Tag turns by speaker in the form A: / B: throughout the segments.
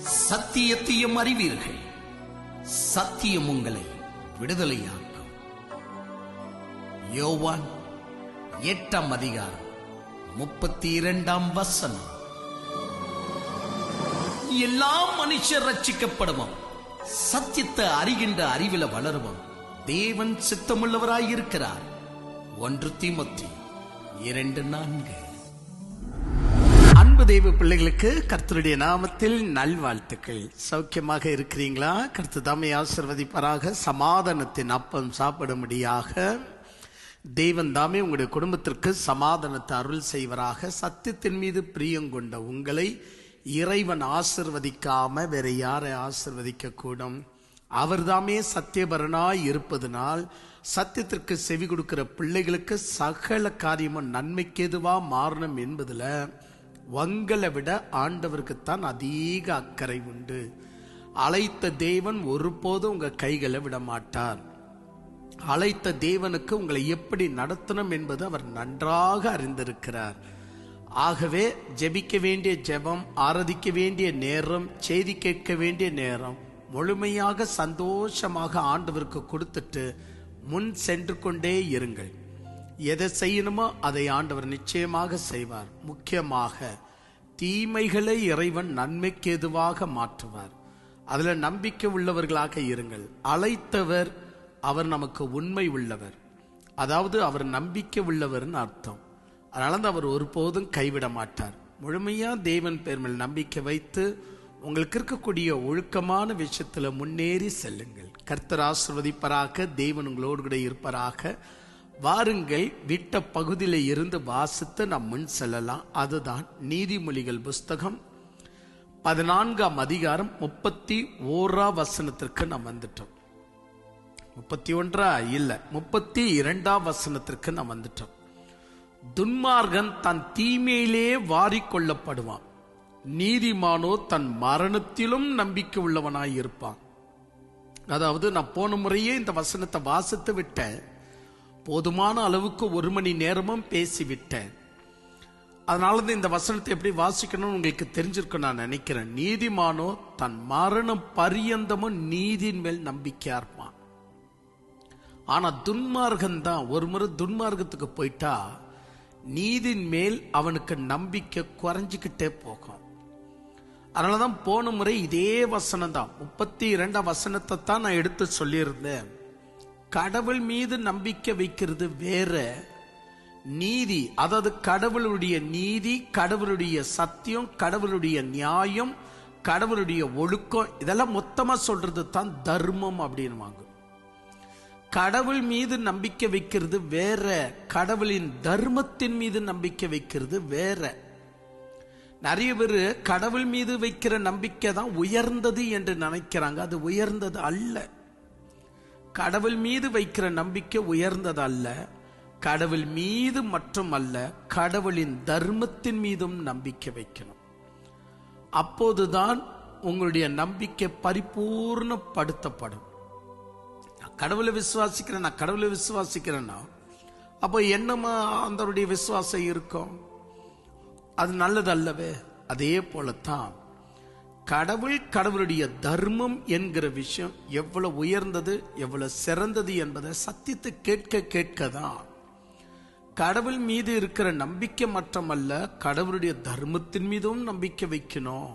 A: சத்தியத்தையும் அறிவீர்கள், சத்தியம் உங்களை விடுதலையாக்கும். யோவான் 8:32. எல்லா மனுஷர் ரட்சிக்கப்படுவோம், சத்தியத்தை அறிகின்ற அறிவில வளருவோம். தேவன் சித்தமுள்ளவராயிருக்கிறார். 1 தீமோத்தேயு 2:4. அன்பு தெய்வ பிள்ளைகளுக்கு கர்த்தருடைய நாமத்தில் நல்வாழ்த்துக்கள். சௌக்கியமாக இருக்கிறீங்களா? கர்த்தர் தாமே ஆசீர்வதிப்பாராக. சமாதானத்தின் அப்பம் சாப்பிடும்படியாக தேவன் தாமே உங்களுடைய குடும்பத்திற்கு சமாதானத்தை அருள் செய்வராக. சத்தியத்தின் மீது பிரியங்கொண்ட உங்களை இறைவன் ஆசீர்வதிக்காம வேற யாரை ஆசீர்வதிக்க கூடும்? அவர் தாமே சத்தியபரனாய் இருப்பதனால் சத்தியத்திற்கு செவி கொடுக்கிற பிள்ளைகளுக்கு சகல காரியமும் நன்மைக்கு எதுவா மாறணும் என்பதுல உங்களை விட ஆண்டவருக்குத்தான் அதிக அக்கறை உண்டு. அழைத்த தேவன் ஒருபோதும் உங்க கைகளை விட மாட்டார். அழைத்த தேவனுக்கு உங்களை எப்படி நடத்தணும் என்பது அவர் நன்றாக அறிந்திருக்கிறார். ஆகவே ஜெபிக்க வேண்டிய ஜெபம், ஆராதிக்க வேண்டிய நேரம், செய்தி கேட்க வேண்டிய நேரம் முழுமையாக சந்தோஷமாக ஆண்டவருக்கு கொடுத்துட்டு முன் சென்று கொண்டே இருங்கள். எதை செய்யணுமோ அதை ஆண்டவர் நிச்சயமாக செய்வார். முக்கியமாக தீமைகளை இறைவன் நன்மைக்கு எதுவாக மாற்றுவார். அதுல நம்பிக்கை உள்ளவர்களாக இருங்கள். அழைத்தவர் அவர் நமக்கு உண்மை உள்ளவர், அதாவது அவர் நம்பிக்கை உள்ளவர்னு அர்த்தம். அதனால தான் அவர் ஒருபோதும் கைவிட மாட்டார். முழுமையா தேவன் பேர் மேல் நம்பிக்கை வைத்து உங்களுக்கு இருக்கக்கூடிய ஒழுக்கமான விஷயத்துல முன்னேறி செல்லுங்கள். கர்த்தர் ஆசீர்வதிப்பாராக. தேவன் உங்களோடு கூட இருப்பாராக. வாருங்கள், விட்ட பகுதியில இருந்து வாசித்து நாம் முன் செல்லலாம். அதுதான் நீதிமொழிகள் புஸ்தகம் 14ஆம் அதிகாரம் 31 நாம் வந்துட்டோம். 31 இல்ல, 32 நாம் வந்துட்டோம். துன்மார்கன் தன் தீமையிலே வாரிக்கொள்ளப்படுவான், நீதிமானோ தன் மரணத்திலும் நம்பிக்கை உள்ளவனாய் இருப்பான். அதாவது நான் போன முறையே இந்த வசனத்தை வாசித்து விட்டேன். போதுமான அளவுக்கு 1 மணி நேரமும் பேசிவிட்டேன். அதனால இந்த வசனத்தை எப்படி வாசிக்கணும்னு உங்களுக்கு தெரிஞ்சிருக்கும் நான் நினைக்கிறேன். நீதிமானோ தன் மரணம் பரியந்தமும் நீதியின் மேல் நம்பிக்கையா இருப்பான். ஆனா துன்மார்கன் தான் ஒரு முறை துன்மார்க்கத்துக்கு போயிட்டா நீதியின் மேல் அவனுக்கு நம்பிக்கை குறைஞ்சிக்கிட்டே போகும். அதனாலதான் போன முறை இதே வசனம் தான் 32 வசனத்தை தான் நான் எடுத்து சொல்லியிருந்தேன். கடவுள் மீது நம்பிக்கை வைக்கிறது வேற, நீதி அதாவது கடவுளுடைய நீதி, கடவுளுடைய சத்தியம், கடவுளுடைய நியாயம், கடவுளுடைய ஒழுக்கம், இதெல்லாம் மொத்தமா சொல்றது தான் தர்மம் அப்படின்னு. கடவுள் மீது நம்பிக்கை வைக்கிறது வேற, கடவுளின் தர்மத்தின் மீது நம்பிக்கை வைக்கிறது வேற. நிறைய பேர் கடவுள் மீது வைக்கிற நம்பிக்கை தான் உயர்ந்தது என்று நினைக்கிறாங்க. அது உயர்ந்தது அல்ல. கடவுள் மீது வைக்கிற நம்பிக்கை உயர்ந்தது அல்ல. கடவுள் மீது மட்டும் அல்ல, கடவுளின் தர்மத்தின் மீதும் நம்பிக்கை வைக்கணும். அப்போதுதான் உங்களுடைய நம்பிக்கை பரிபூர்ணப்படுத்தப்படும். கடவுளை விசுவாசிக்கிறேன், நான் கடவுளை விசுவாசிக்கிறேன்னா அப்போ என்னமா அந்த விசுவாசம் இருக்கும்? அது நல்லது அல்லவே. அதே போலத்தான் கடவுள், கடவுளுடைய தர்மம் என்கிற விஷயம் எவ்வளவு உயர்ந்தது, எவ்வளவு சிறந்தது என்பதை சத்தியத்தை கேட்க கேட்கதான் கடவுள் மீது இருக்கிற நம்பிக்கை மட்டுமல்ல, கடவுளுடைய தர்மத்தின் மீதும் நம்பிக்கை வைக்கணும்.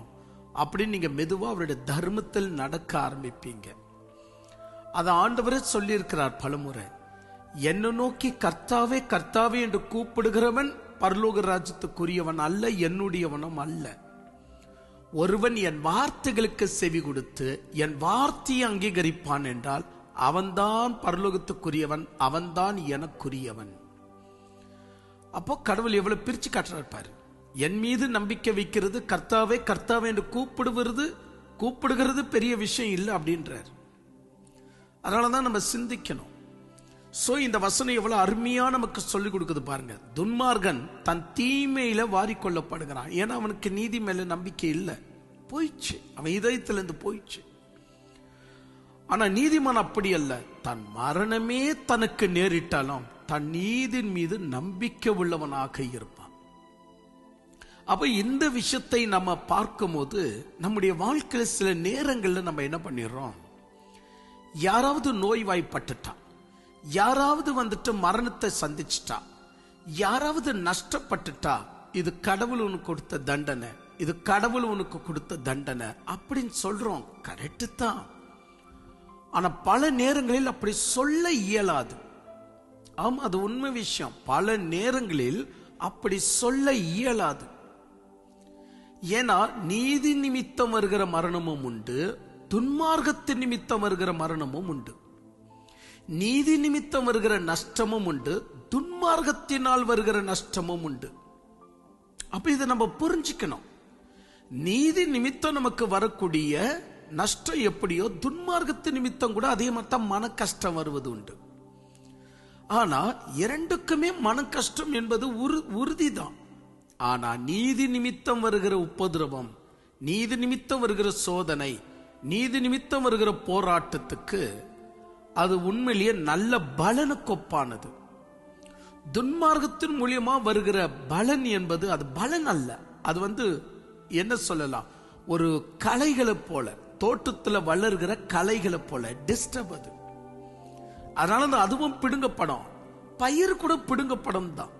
A: அப்படின்னு நீங்க மெதுவா அவருடைய தர்மத்தில் நடக்க ஆரம்பிப்பீங்க. அதை ஆண்டவரே சொல்லி இருக்கிறார் பலமுறை. என்னை நோக்கி கர்த்தாவே கர்த்தாவே என்று கூப்பிடுகிறவன் பரலோக ராஜ்யத்துக்குரியவன் அல்ல, என்னுடையவனும் அல்ல. ஒருவன் என் வார்த்தைகளுக்கு செவி கொடுத்து என் வார்த்தையை அங்கீகரிப்பான் என்றால் அவன்தான் பரலோகத்துக்குரியவன், அவன்தான் எனக்குரியவன். அப்போ கடவுள் எவ்வளவு பிரிச்சு காட்டுறாரு. என் மீது நம்பிக்கை வைக்கிறது, கர்த்தாவே கர்த்தாவே என்று கூப்பிடுகிறது பெரிய விஷயம் இல்லை அப்படின்றார். அதனாலதான் நம்ம சிந்திக்கணும். சோ இந்த வசனம் எவ்வளவு அருமையா நமக்கு சொல்லிக் கொடுக்குது பாருங்க. துன்மார்கன் தன் தீமையில வாரிக்கொள்ளப்படுகிறான். ஏன்னா அவனுக்கு நீதி மேல நம்பிக்கை இல்லை, போயிடுச்சு, அவன் இதயத்திலிருந்து போயிடுச்சு. ஆனா நீதிமான் அப்படி அல்ல. தன் மரணமே தனக்கு நேரிட்டாலும் தன் நீதியின் மீது நம்பிக்கை உள்ளவனாக இருப்பான். அப்ப இந்த விஷயத்தை நம்ம பார்க்கும்போது நம்முடைய வாழ்க்கையில சில நேரங்கள்ல நம்ம என்ன பண்ணிடுறோம், யாராவது நோய்வாய்ப்பட்டுட்டா, யாராவது மரணத்தை சந்திச்சுட்டா, யாராவது நஷ்டப்பட்டுட்டா, இது கடவுள் உனக்கு கொடுத்த தண்டனை, இது கடவுள் உனக்கு கொடுத்த தண்டனை அப்படின்னு சொல்றோம். கரெக்டு தான். ஆனா பல நேரங்களில் அப்படி சொல்ல இயலாது. ஆமா, அது உண்மை விஷயம். பல நேரங்களில் அப்படி சொல்ல இயலாது. ஏன்னா நீதி நிமித்தம் வருகிற மரணமும் உண்டு, துன்மார்க்கத்தின் நிமித்தம் வருகிற மரணமும் உண்டு. நீதி நிமித்தம் வருகிற நஷ்டமும் உண்டு, துன்மார்க்கத்தினால் வருகிற நஷ்டமும் உண்டு. அப்ப இதை நம்ம புரிஞ்சுக்கணும். நீதி நிமித்தம் நமக்கு வரக்கூடிய நஷ்டம் எப்படியோ, துன்மார்க்கத்தின் நிமித்தம் கூட அதே மாதிரி மன கஷ்டம் வருவது உண்டு. ஆனா இரண்டுக்குமே மன கஷ்டம் என்பது உறுதிதான். ஆனா நீதி நிமித்தம் வருகிற உபதிரவம், நீதி நிமித்தம் வருகிற சோதனை, நீதி நிமித்தம் வருகிற போராட்டத்துக்கு அது உண்மையிலேயே நல்ல பலனுக்கு ஒப்பானது. துன்மார்க்கத்தின் மூலியமா வருகிற பலன் என்பது அது பலன் அல்ல. அது என்ன சொல்லலாம், ஒரு களைகளை போல, தோட்டத்துல வளர்கிற களைகளை போல டிஸ்டர்ப். அது அதனால அதுவும் பிடுங்கப்படும். பயிர் கூட பிடுங்கப்படும் தான்.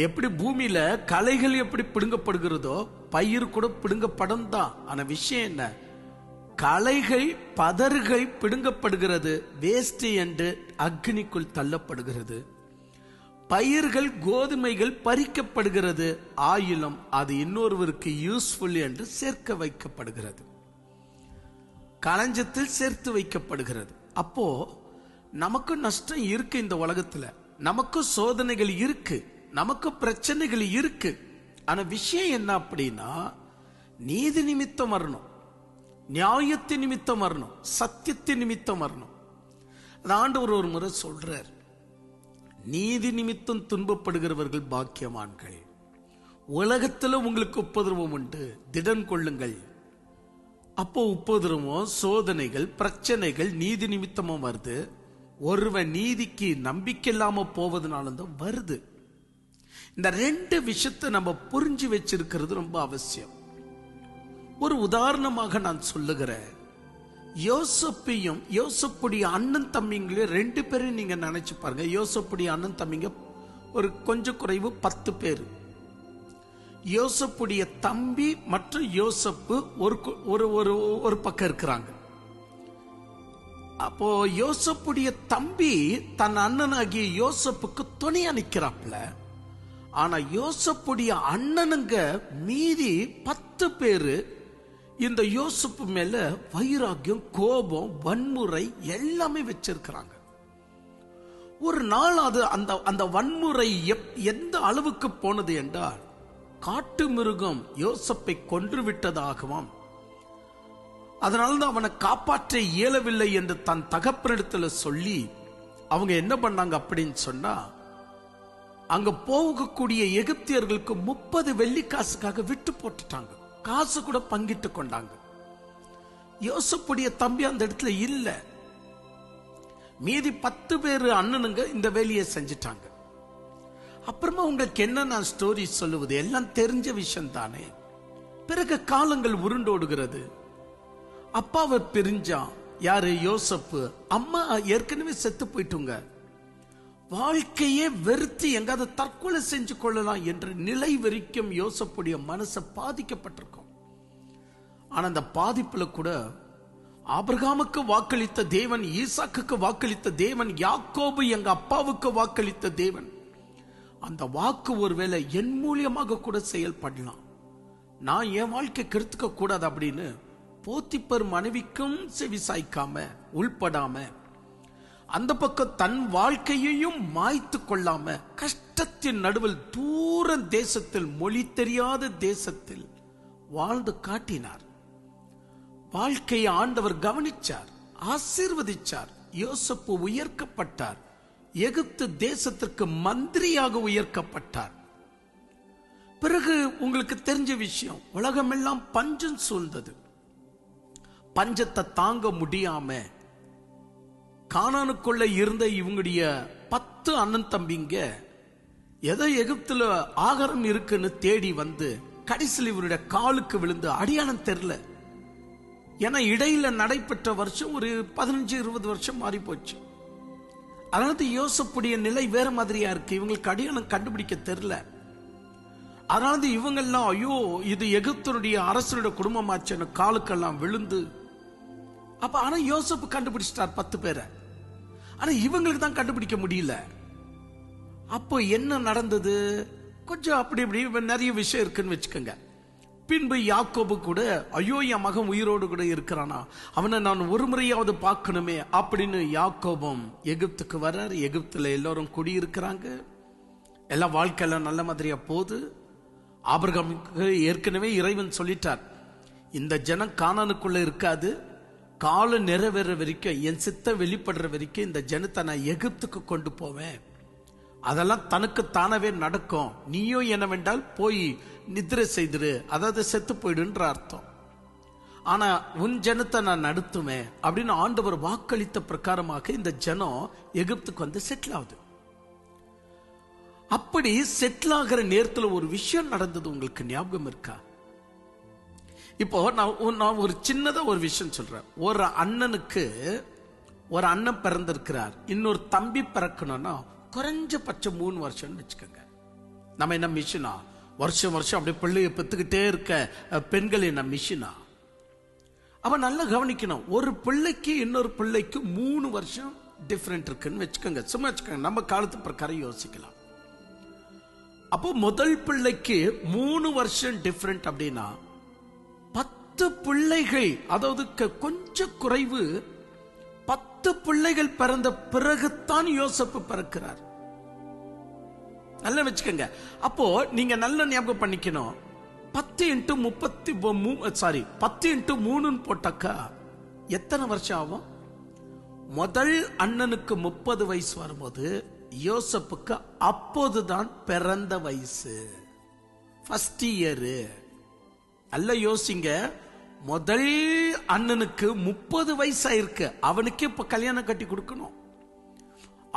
A: எப்படி பூமியில களைகள் எப்படி பிடுங்கப்படுகிறதோ பயிர் கூட பிடுங்கப்படும் தான். ஆனா விஷயம் என்ன, களைகள் பதர்கள் பிடுங்கப்படுகிறது, வேஸ்ட் என்று அக்னிக்குள் தள்ளப்படுகிறது. பயிர்கள் கோதுமைகள் பறிக்கப்படுகிறது, ஆயிலும் அது இன்னொருவருக்கு யூஸ்ஃபுல் என்று சேர்க்க வைக்கப்படுகிறது, களஞ்சத்தில் சேர்த்து வைக்கப்படுகிறது. அப்போ நமக்கு நஷ்டம் இருக்கு, இந்த உலகத்துல நமக்கு சோதனைகள் இருக்கு, நமக்கு பிரச்சனைகள் இருக்கு. ஆனா விஷயம் என்ன அப்படின்னா, நீதி நிமித்தம் வரணும், நியாயத்தின் நிமித்தம் வரணும், சத்தியத்தின் நிமித்தம் வரணும். ஆண்டவர் ஒரு முறை சொல்றார், நீதி நிமித்தம் துன்பப்படுகிறவர்கள் பாக்கியவான்கள். உலகத்துல உங்களுக்கு உபதிரவம் உண்டு, திடன் கொள்ளுங்கள். அப்போ உபதிரவம், சோதனைகள், பிரச்சனைகள் நீதி நிமித்தமும் வருது. ஒருவன் நீதிக்கு நம்பிக்கை இல்லாம போவதனால தான் வருது. இந்த ரெண்டு விஷயத்தை நம்ம புரிஞ்சு வச்சிருக்கிறது ரொம்ப அவசியம். ஒரு உதாரணமாக நான் சொல்லுகிறேன். யோசப்பையும் யோசப்புடைய அண்ணன் தம்பிங்களையும் ரெண்டு பேரும் நீங்க நினைச்சு பாருங்க. யோசப்புடைய அண்ணன் தம்பிங்க ஒரு கொஞ்சம் குறைவு 10 பேர். யோசப்புடைய தம்பி மற்றும் யோசப்பு ஒரு பக்கம் இருக்கிறாங்க. அப்போ யோசப்புடைய தம்பி தன் அண்ணனாகிய யோசப்புக்கு துணையா நிக்கிறாப்ல. ஆனா யோசப்புடைய அண்ணனுங்க மீதி 10 பேரு இந்த யோசப்பு மேல வைராக்கியம், கோபம், வன்முறை எல்லாமே வச்சிருக்கிறாங்க. ஒரு நாள் அது அந்த வன்முறை எந்த அளவுக்கு போனது என்றால், காட்டு மிருகம் யோசப்பை கொன்று விட்டதாகவும் அதனால்தான் அவனை காப்பாற்ற இயலவில்லை என்று தன் தகப்பனிடத்துல சொல்லி அவங்க என்ன பண்ணாங்க அப்படின்னு சொன்னா, அங்க போகக்கூடிய எகிப்தியர்களுக்கு 30 வெள்ளிக்காசுக்காக விட்டு போட்டுட்டாங்க. காசு கூட பங்கிட்டு கொண்டாங்க. யோசப்புடைய தம்பி அந்த இடத்துல இல்ல. மீதி 10 பேர் அண்ணனுங்க இந்த வேலையை செஞ்சிட்டாங்க. அப்புறமா உங்களுக்கு என்ன நான் ஸ்டோரி சொல்லுவது, எல்லாம் தெரிஞ்ச விஷயம் தானே. பிறகு காலங்கள் உருண்டோடுகிறது. அப்பாவை பிரிஞ்சான். யாரு? யோசப்பு. அம்மா ஏற்கனவே செத்து போயிட்டுங்க. வாழ்க்கையே வெறுத்து எங்காவது தற்கொலை செஞ்சு கொள்ளலாம் என்ற நிலை வரைக்கும் யோசப்புடைய மனசை பாதிக்கப்பட்டிருக்கும். ஆனா அந்த பாதிப்புல கூட ஆபிரகாமுக்கு வாக்களித்த தேவன், ஈசாக்குக்கு வாக்களித்த தேவன், யாக்கோபு எங்க அப்பாவுக்கு வாக்களித்த தேவன், அந்த வாக்கு ஒருவேளை என் மூலியமாக கூட செயல்படலாம். நான் என் வாழ்க்கை கெடுத்துக்க கூடாது அப்படின்னு போத்திப்பர் மனைவிக்கும் செவி சாய்க்காம, உள்படாம, அந்த பக்கம் தன் வாழ்க்கையையும் மாய்த்து கொள்ளாம, கஷ்டத்தின் நடுவில் தூர தேசத்தில், மொழி தெரியாத தேசத்தில் வாழ்ந்து காட்டினார். வாழ்க்கையை ஆண்டவர் கவனிச்சார், ஆசீர்வதிச்சார். யோசப்பு உயர்க்கப்பட்டார். எகிப்து தேசத்திற்கு மந்திரியாக உயர்க்கப்பட்டார். பிறகு உங்களுக்கு தெரிஞ்ச விஷயம், உலகமெல்லாம் பஞ்சம் சூழ்ந்தது. பஞ்சத்தை தாங்க முடியாம கானானுக்குள்ள இருந்த இவங்களுடைய 10 அண்ணன் தம்பிங்க ஏதோ எகிப்துல ஆகாரம் இருக்குன்னு தேடி வந்து கடைசியில் இவருடைய காலுக்கு விழுந்து அடையாளம் தெரியல. ஏன்னா இடையில நடைபெற்ற வருஷம் ஒரு 15-20 வருஷம் மாறி போச்சு. அதனால யோசப்புடைய நிலை வேற மாதிரியா இருக்கு. இவங்களுக்கு அடையாளம் கண்டுபிடிக்க தெரியல. அதனால இவங்கெல்லாம் ஐயோ இது எகிப்தனுடைய அரசனுடைய குடும்பமாச்சு காலுக்கெல்லாம் விழுந்து. அப்ப ஆனா யோசப்பு கண்டுபிடிச்சிட்டார் 10 பேரை. ஆனா இவங்களுக்கு தான் கண்டுபிடிக்க முடியல. அப்போ என்ன நடந்தது? கொஞ்சம் அப்படி இப்படி நிறைய விஷயம் இருக்குன்னு வச்சுக்கோங்க. பின்பு யாக்கோபு கூட ஐயோ என் மகன் உயிரோடு கூட இருக்கிறானா, அவனை நான் ஒரு முறையாவது பார்க்கணுமே அப்படின்னு யாக்கோபும் எகிப்துக்கு வர்றார். எகிப்துல எல்லாரும் குடியிருக்கிறாங்க. எல்லாம் வாழ்க்கையெல்லாம் நல்ல மாதிரியா போகுது. ஆபிரகாமுக்கு ஏற்கனவே இறைவன் சொல்லிட்டார், இந்த ஜனம் கானானுக்குள்ள இருக்காது, காலம் நிறைவேற வரைக்கும் என் சித்தம் வெளிப்படுற வரைக்கும் இந்த ஜனத்தை நான் எகிப்துக்கு கொண்டு போவேன், அதெல்லாம் தனக்கு தானவே நடக்கும், நீயும் என்ன வேண்டால் போய் நித்திரை செய்திரு, அதாவது செத்து போயிடுன்ற அர்த்தம். ஆனா உன் ஜனத்தை நான் நடத்துவேன் அப்படின்னு ஆண்டவர் வாக்களித்த பிரகாரமாக இந்த ஜனம் எகிப்துக்கு வந்து செட்டில் ஆகுது. அப்படி செட்டில் ஆகிற நேரத்தில் ஒரு விஷயம் நடந்தது, உங்களுக்கு ஞாபகம் இருக்கா? இப்போ நான் ஒரு சின்னதா ஒரு விஷயம் சொல்றேன். ஒரு அண்ணனுக்கு ஒரு அண்ணன் பிறந்திருக்கிறார், இன்னொரு தம்பி பிறக்கணும்னா குறைஞ்சபட்சம் 3 வருஷம் வச்சுக்கோங்க. நம்ம என்ன மிஷினா? வருஷம் வருஷம் அப்படியே பிள்ளைய பெத்துக்கிட்டே இருக்க பெண்கள் என்ன மிஷினா? அவ நல்லா கவனிக்கணும். ஒரு பிள்ளைக்கு இன்னொரு பிள்ளைக்கு 3 வருஷம் டிஃபரெண்ட் இருக்குன்னு வச்சுக்கோங்க. சும்மா வச்சுக்கோங்க, நம்ம காலத்து பிரகாரம் யோசிக்கலாம். அப்போ முதல் பிள்ளைக்கு 3 வருஷம் டிஃபரெண்ட் அப்படின்னா 10 பிள்ளைகள், அதாவது கொஞ்சம் குறைவு, 10 பிள்ளைகள் பிறந்த பிறகுத்தான் யோசப்பு பிறக்கிறார். நல்லா வச்சுக்கோங்க. அப்போ நீங்க நல்ல ஞாபகம் பண்ணிக்கணும். 10 × 3 போட்டாக்கா எத்தனை வருஷம் ஆகும்? முதல் அண்ணனுக்கு 30 வயசு வரும்போது யோசப்புக்கு அப்போதுதான் பிறந்த வயசு, ஃபர்ஸ்ட் இயரு. நல்ல யோசிங்க, முதல் அண்ணனுக்கு 30 வயசு ஆயிருக்கு, அவனுக்கு இப்ப கல்யாணம் கட்டி கொடுக்கணும்.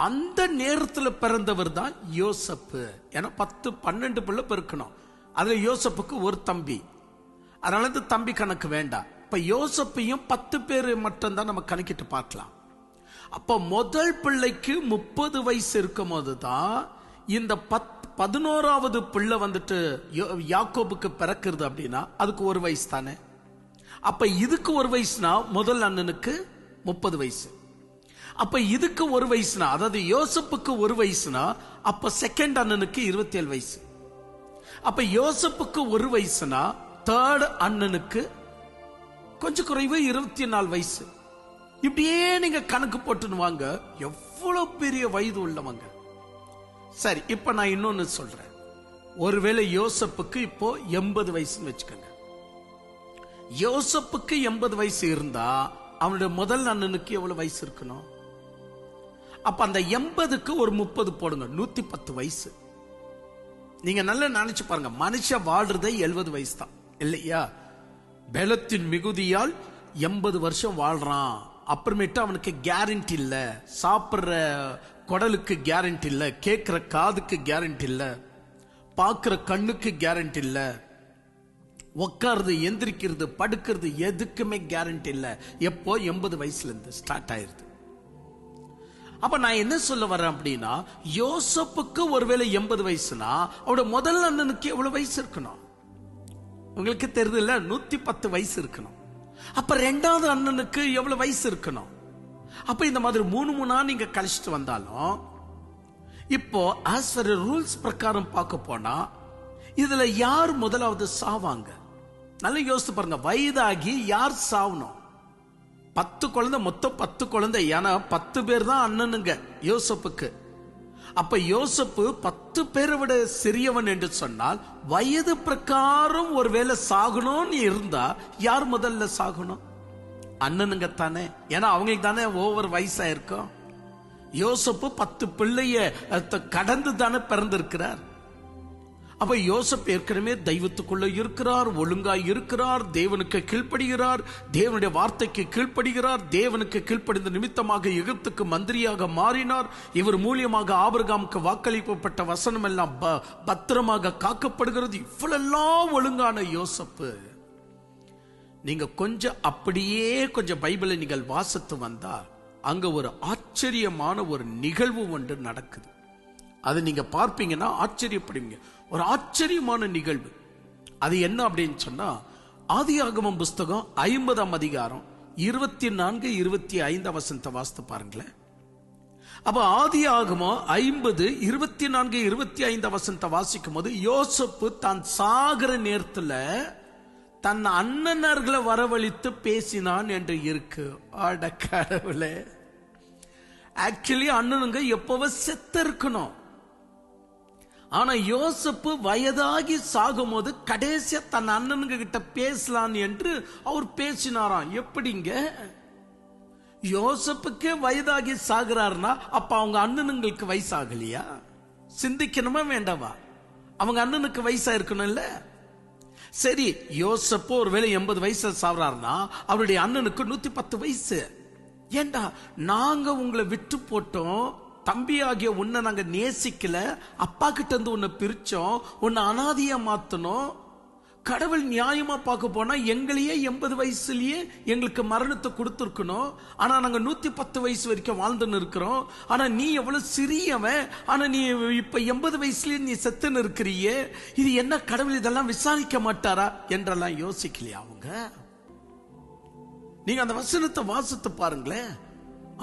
A: அந்த நேரத்தில் பிறந்தவர் தான் யோசப்பு. ஏன்னா 10-12 பிள்ளை பிறக்கணும். அதுல யோசப்புக்கு ஒரு தம்பி, அதனால இந்த தம்பி கணக்கு வேண்டாம். இப்ப யோசப்பையும் 10 பேர் மட்டும் தான் நம்ம கணக்கிட்டு பார்க்கலாம். அப்ப முதல் பிள்ளைக்கு 30 வயசு இருக்கும் போதுதான் இந்த 11வது பிள்ளை வந்துட்டு யாக்கோபுக்கு பிறக்கிறது. அப்படின்னா அதுக்கு 1 வயசு தானே. அப்ப இதுக்கு 1 வயசுனா முதல் அண்ணனுக்கு 30 வயசு. அப்ப இதுக்கு 1 வயசுனா, அதாவது யோசப்புக்கு 1 வயசுனா அப்ப செகண்ட் அண்ணனுக்கு 27 வயசு. அப்ப யோசப்புக்கு 1 வயசுனா தேர்ட் அண்ணனுக்கு கொஞ்சம் குறைவு 24 வயசு. இப்படியே நீங்க கணக்கு போட்டுன்னு வாங்க, எவ்வளவு பெரிய வயது உள்ளவங்க. சரி, இப்ப நான் இன்னொன்னு சொல்றேன். ஒருவேளை யோசப்புக்கு இப்போ 80 வயசுன்னு வச்சுக்கோங்க. யோசப்புக்கு 80 வயசு இருந்தா அவனுடைய முதல் அண்ணனுக்கு எவ்வளவு வயசு இருக்கணும்? அப்ப அந்த 80க்கு ஒரு 30 போடுங்க, 110 வயசு. நீங்க நல்லா நினைச்சு பாருங்க, மனுஷ வாழ்றதே 70 வயசு தான் இல்லையா? பலத்தின் மிகுதியால் 80 வருஷம் வாழ்றான். அப்புறமேட்டு அவனுக்கு கேரண்டி இல்ல, சாப்பிடுற குடலுக்கு கேரண்டி இல்ல, கேட்கிற காதுக்கு கேரண்டி இல்ல, பார்க்கிற கண்ணுக்கு கேரண்டி இல்ல, உட்காருது எந்திரிக்கிறது படுக்கிறது எதுக்குமே கேரண்டி இல்ல. எப்போ? 80 வயசுல இருந்து ஸ்டார்ட் ஆயிருது. அப்ப நான் என்ன சொல்ல வரேன் அப்படின்னா, யோசப்புக்கு ஒருவேளை 80 வயசுனா அவரோட முதல் அண்ணனுக்கு எவ்வளவு வயசு இருக்கணும்? உங்களுக்கு தெரியுது இல்ல, 110 வயசு இருக்கணும். அப்ப 2வது அண்ணனுக்கு எவ்வளவு வயசு இருக்கணும்? அப்ப இந்த மாதிரி 3 நீங்க கழிச்சிட்டு வந்தாலும், இப்போ ஆஸ் பர் ரூல்ஸ் பிரகாரம் பார்க்க போனா இதுல யார் முதலாவது சாவாங்க? நல்லா யோசித்து பாருங்க. வயதாகி யார் சாவணும்? 10 குழந்தை, மொத்தம் 10 குழந்தை. ஏன்னா 10 பேர் தான் அண்ணனுங்க யோசப்புக்கு. அப்ப யோசப்பு 10 பேரை விட சிறியவன் என்று சொன்னால் வயது பிரகாரம் ஒருவேளை சாகணும்னு இருந்தா யார் முதல்ல சாகணும்? அண்ணனுங்க தானே. ஏன்னா அவங்களுக்கு தானே ஓவர் வயசாயிருக்கும். யோசப்பு 10 பிள்ளைய கடந்து தானே பிறந்திருக்கிறார். அப்ப யோசப் ஏற்கனவே தெய்வத்துக்குள்ள இருக்கிறார், ஒழுங்காய் இருக்கிறார், தேவனுக்கு கீழ்ப்படுகிறார், தேவனுடைய வார்த்தைக்கு கீழ்ப்படுகிறார், தேவனுக்கு கீழ்ப்படிந்த நிமித்தமாக எகிப்துக்கு மந்திரியாக மாறினார். இவர் மூலியமாக ஆபிரகாமுக்கு வாக்களிக்கப்பட்ட வசனம் எல்லாம் பத்திரமாக காக்கப்படுகிறது. இவ்வளெல்லாம் ஒழுங்கான யோசப்பு, நீங்க கொஞ்சம் அப்படியே கொஞ்சம் பைபிளை நீங்கள் வாசித்து வந்தா அங்க ஒரு ஆச்சரியமான ஒரு நிகழ்வு ஒன்று நடக்குது. அதை நீங்க பார்ப்பீங்கன்னா ஆச்சரியப்படுவீங்க. ஒரு ஆச்சரியமான நிகழ்வு. அது என்ன அப்படின்னு சொன்னா, ஆதியாகமம் புஸ்தகம் 50ஆம் அதிகாரம் 24, 25 வசனத்தை வாசித்து பாருங்களேன். அப்ப ஆதியாகமம் 50, 24, 25 வசனத்தை வாசிக்கும் போது யோசப்பு தான் சாகிற நேரத்துல தன் அண்ணனர்களை வரவழைத்து பேசினான் என்று இருக்கு. அட கடவுளே, ஆக்சுவலி அண்ணனுங்க எப்பவோ செத்து இருக்கணும். ஆனா யோசப்பு வயதாகி சாகும் போது கடைசியா தன் அண்ணனுங்க கிட்ட பேசலாம் என்று அவர் பேசினாராம். எப்படிங்க? யோசப்புக்கே வயதாகி சாகுறாருன்னா அப்ப அவங்க அண்ணனுங்களுக்கு வயசாகலையா? சிந்திக்கணுமா வேண்டாவா? அவங்க அண்ணனுக்கு வயசா இருக்கணும்ல. சரி, யோசப்பு ஒருவேளை 80 வயசு சாகுறாருன்னா அவருடைய அண்ணனுக்கு 110 வயசு. ஏண்டா, நாங்க உங்களை விட்டு போட்டோம், தம்பி ஆகிய உன்னை நாங்க நேசிக்கல, அப்பா கிட்ட இருந்து உன்னை பிரிச்சோம், உன்னை அனாதையா மாத்தணும். கடவுள் நியாயமா பார்க்க போனா எங்களையே 80 வயசுலயே எங்களுக்கு மரணத்தை கொடுத்துருக்கணும். ஆனா நாங்க 110 வயசு வரைக்கும் வாழ்ந்துன்னு இருக்கிறோம். ஆனா நீ எவ்வளவு சிறியவன், ஆனா நீ இப்ப 80 வயசுலயே நீ செத்துன்னு இருக்கிறியே, இது என்ன கடவுள் இதெல்லாம் விசாரிக்க மாட்டாரா என்றெல்லாம் யோசிக்கலையா அவங்க? நீங்க அந்த வசனத்தை வாசித்து பாருங்களேன்.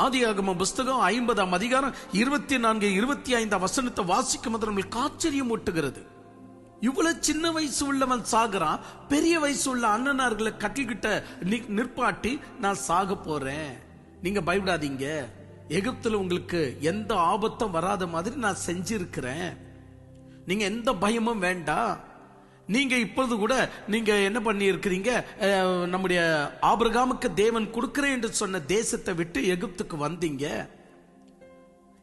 A: ஆதியாகமம் புஸ்தகம் 50ஆம் அதிகாரம் 24, 25 வசனத்தை வாசிக்கும் போது நம்மளுக்கு ஆச்சரியம் ஊட்டுகிறது. இவ்வளவு சின்ன வயசு உள்ளவன் சாகுறான், பெரிய வயசு உள்ள அண்ணனார்களை கட்டிக்கிட்ட நிற்பாட்டி நான் சாக போறேன், நீங்க பயப்படாதீங்க, எகிப்துல உங்களுக்கு எந்த ஆபத்தும் வராத மாதிரி நான் செஞ்சிருக்கிறேன், நீங்க எந்த பயமும் வேண்டாம். நீங்க இப்பொழுது கூட நீங்க என்ன பண்ணி இருக்கிறீங்க, நம்முடைய ஆபிரகாமுக்கு தேவன் கொடுக்கிறேன் என்று சொன்ன தேசத்தை விட்டு எகிப்துக்கு வந்தீங்க.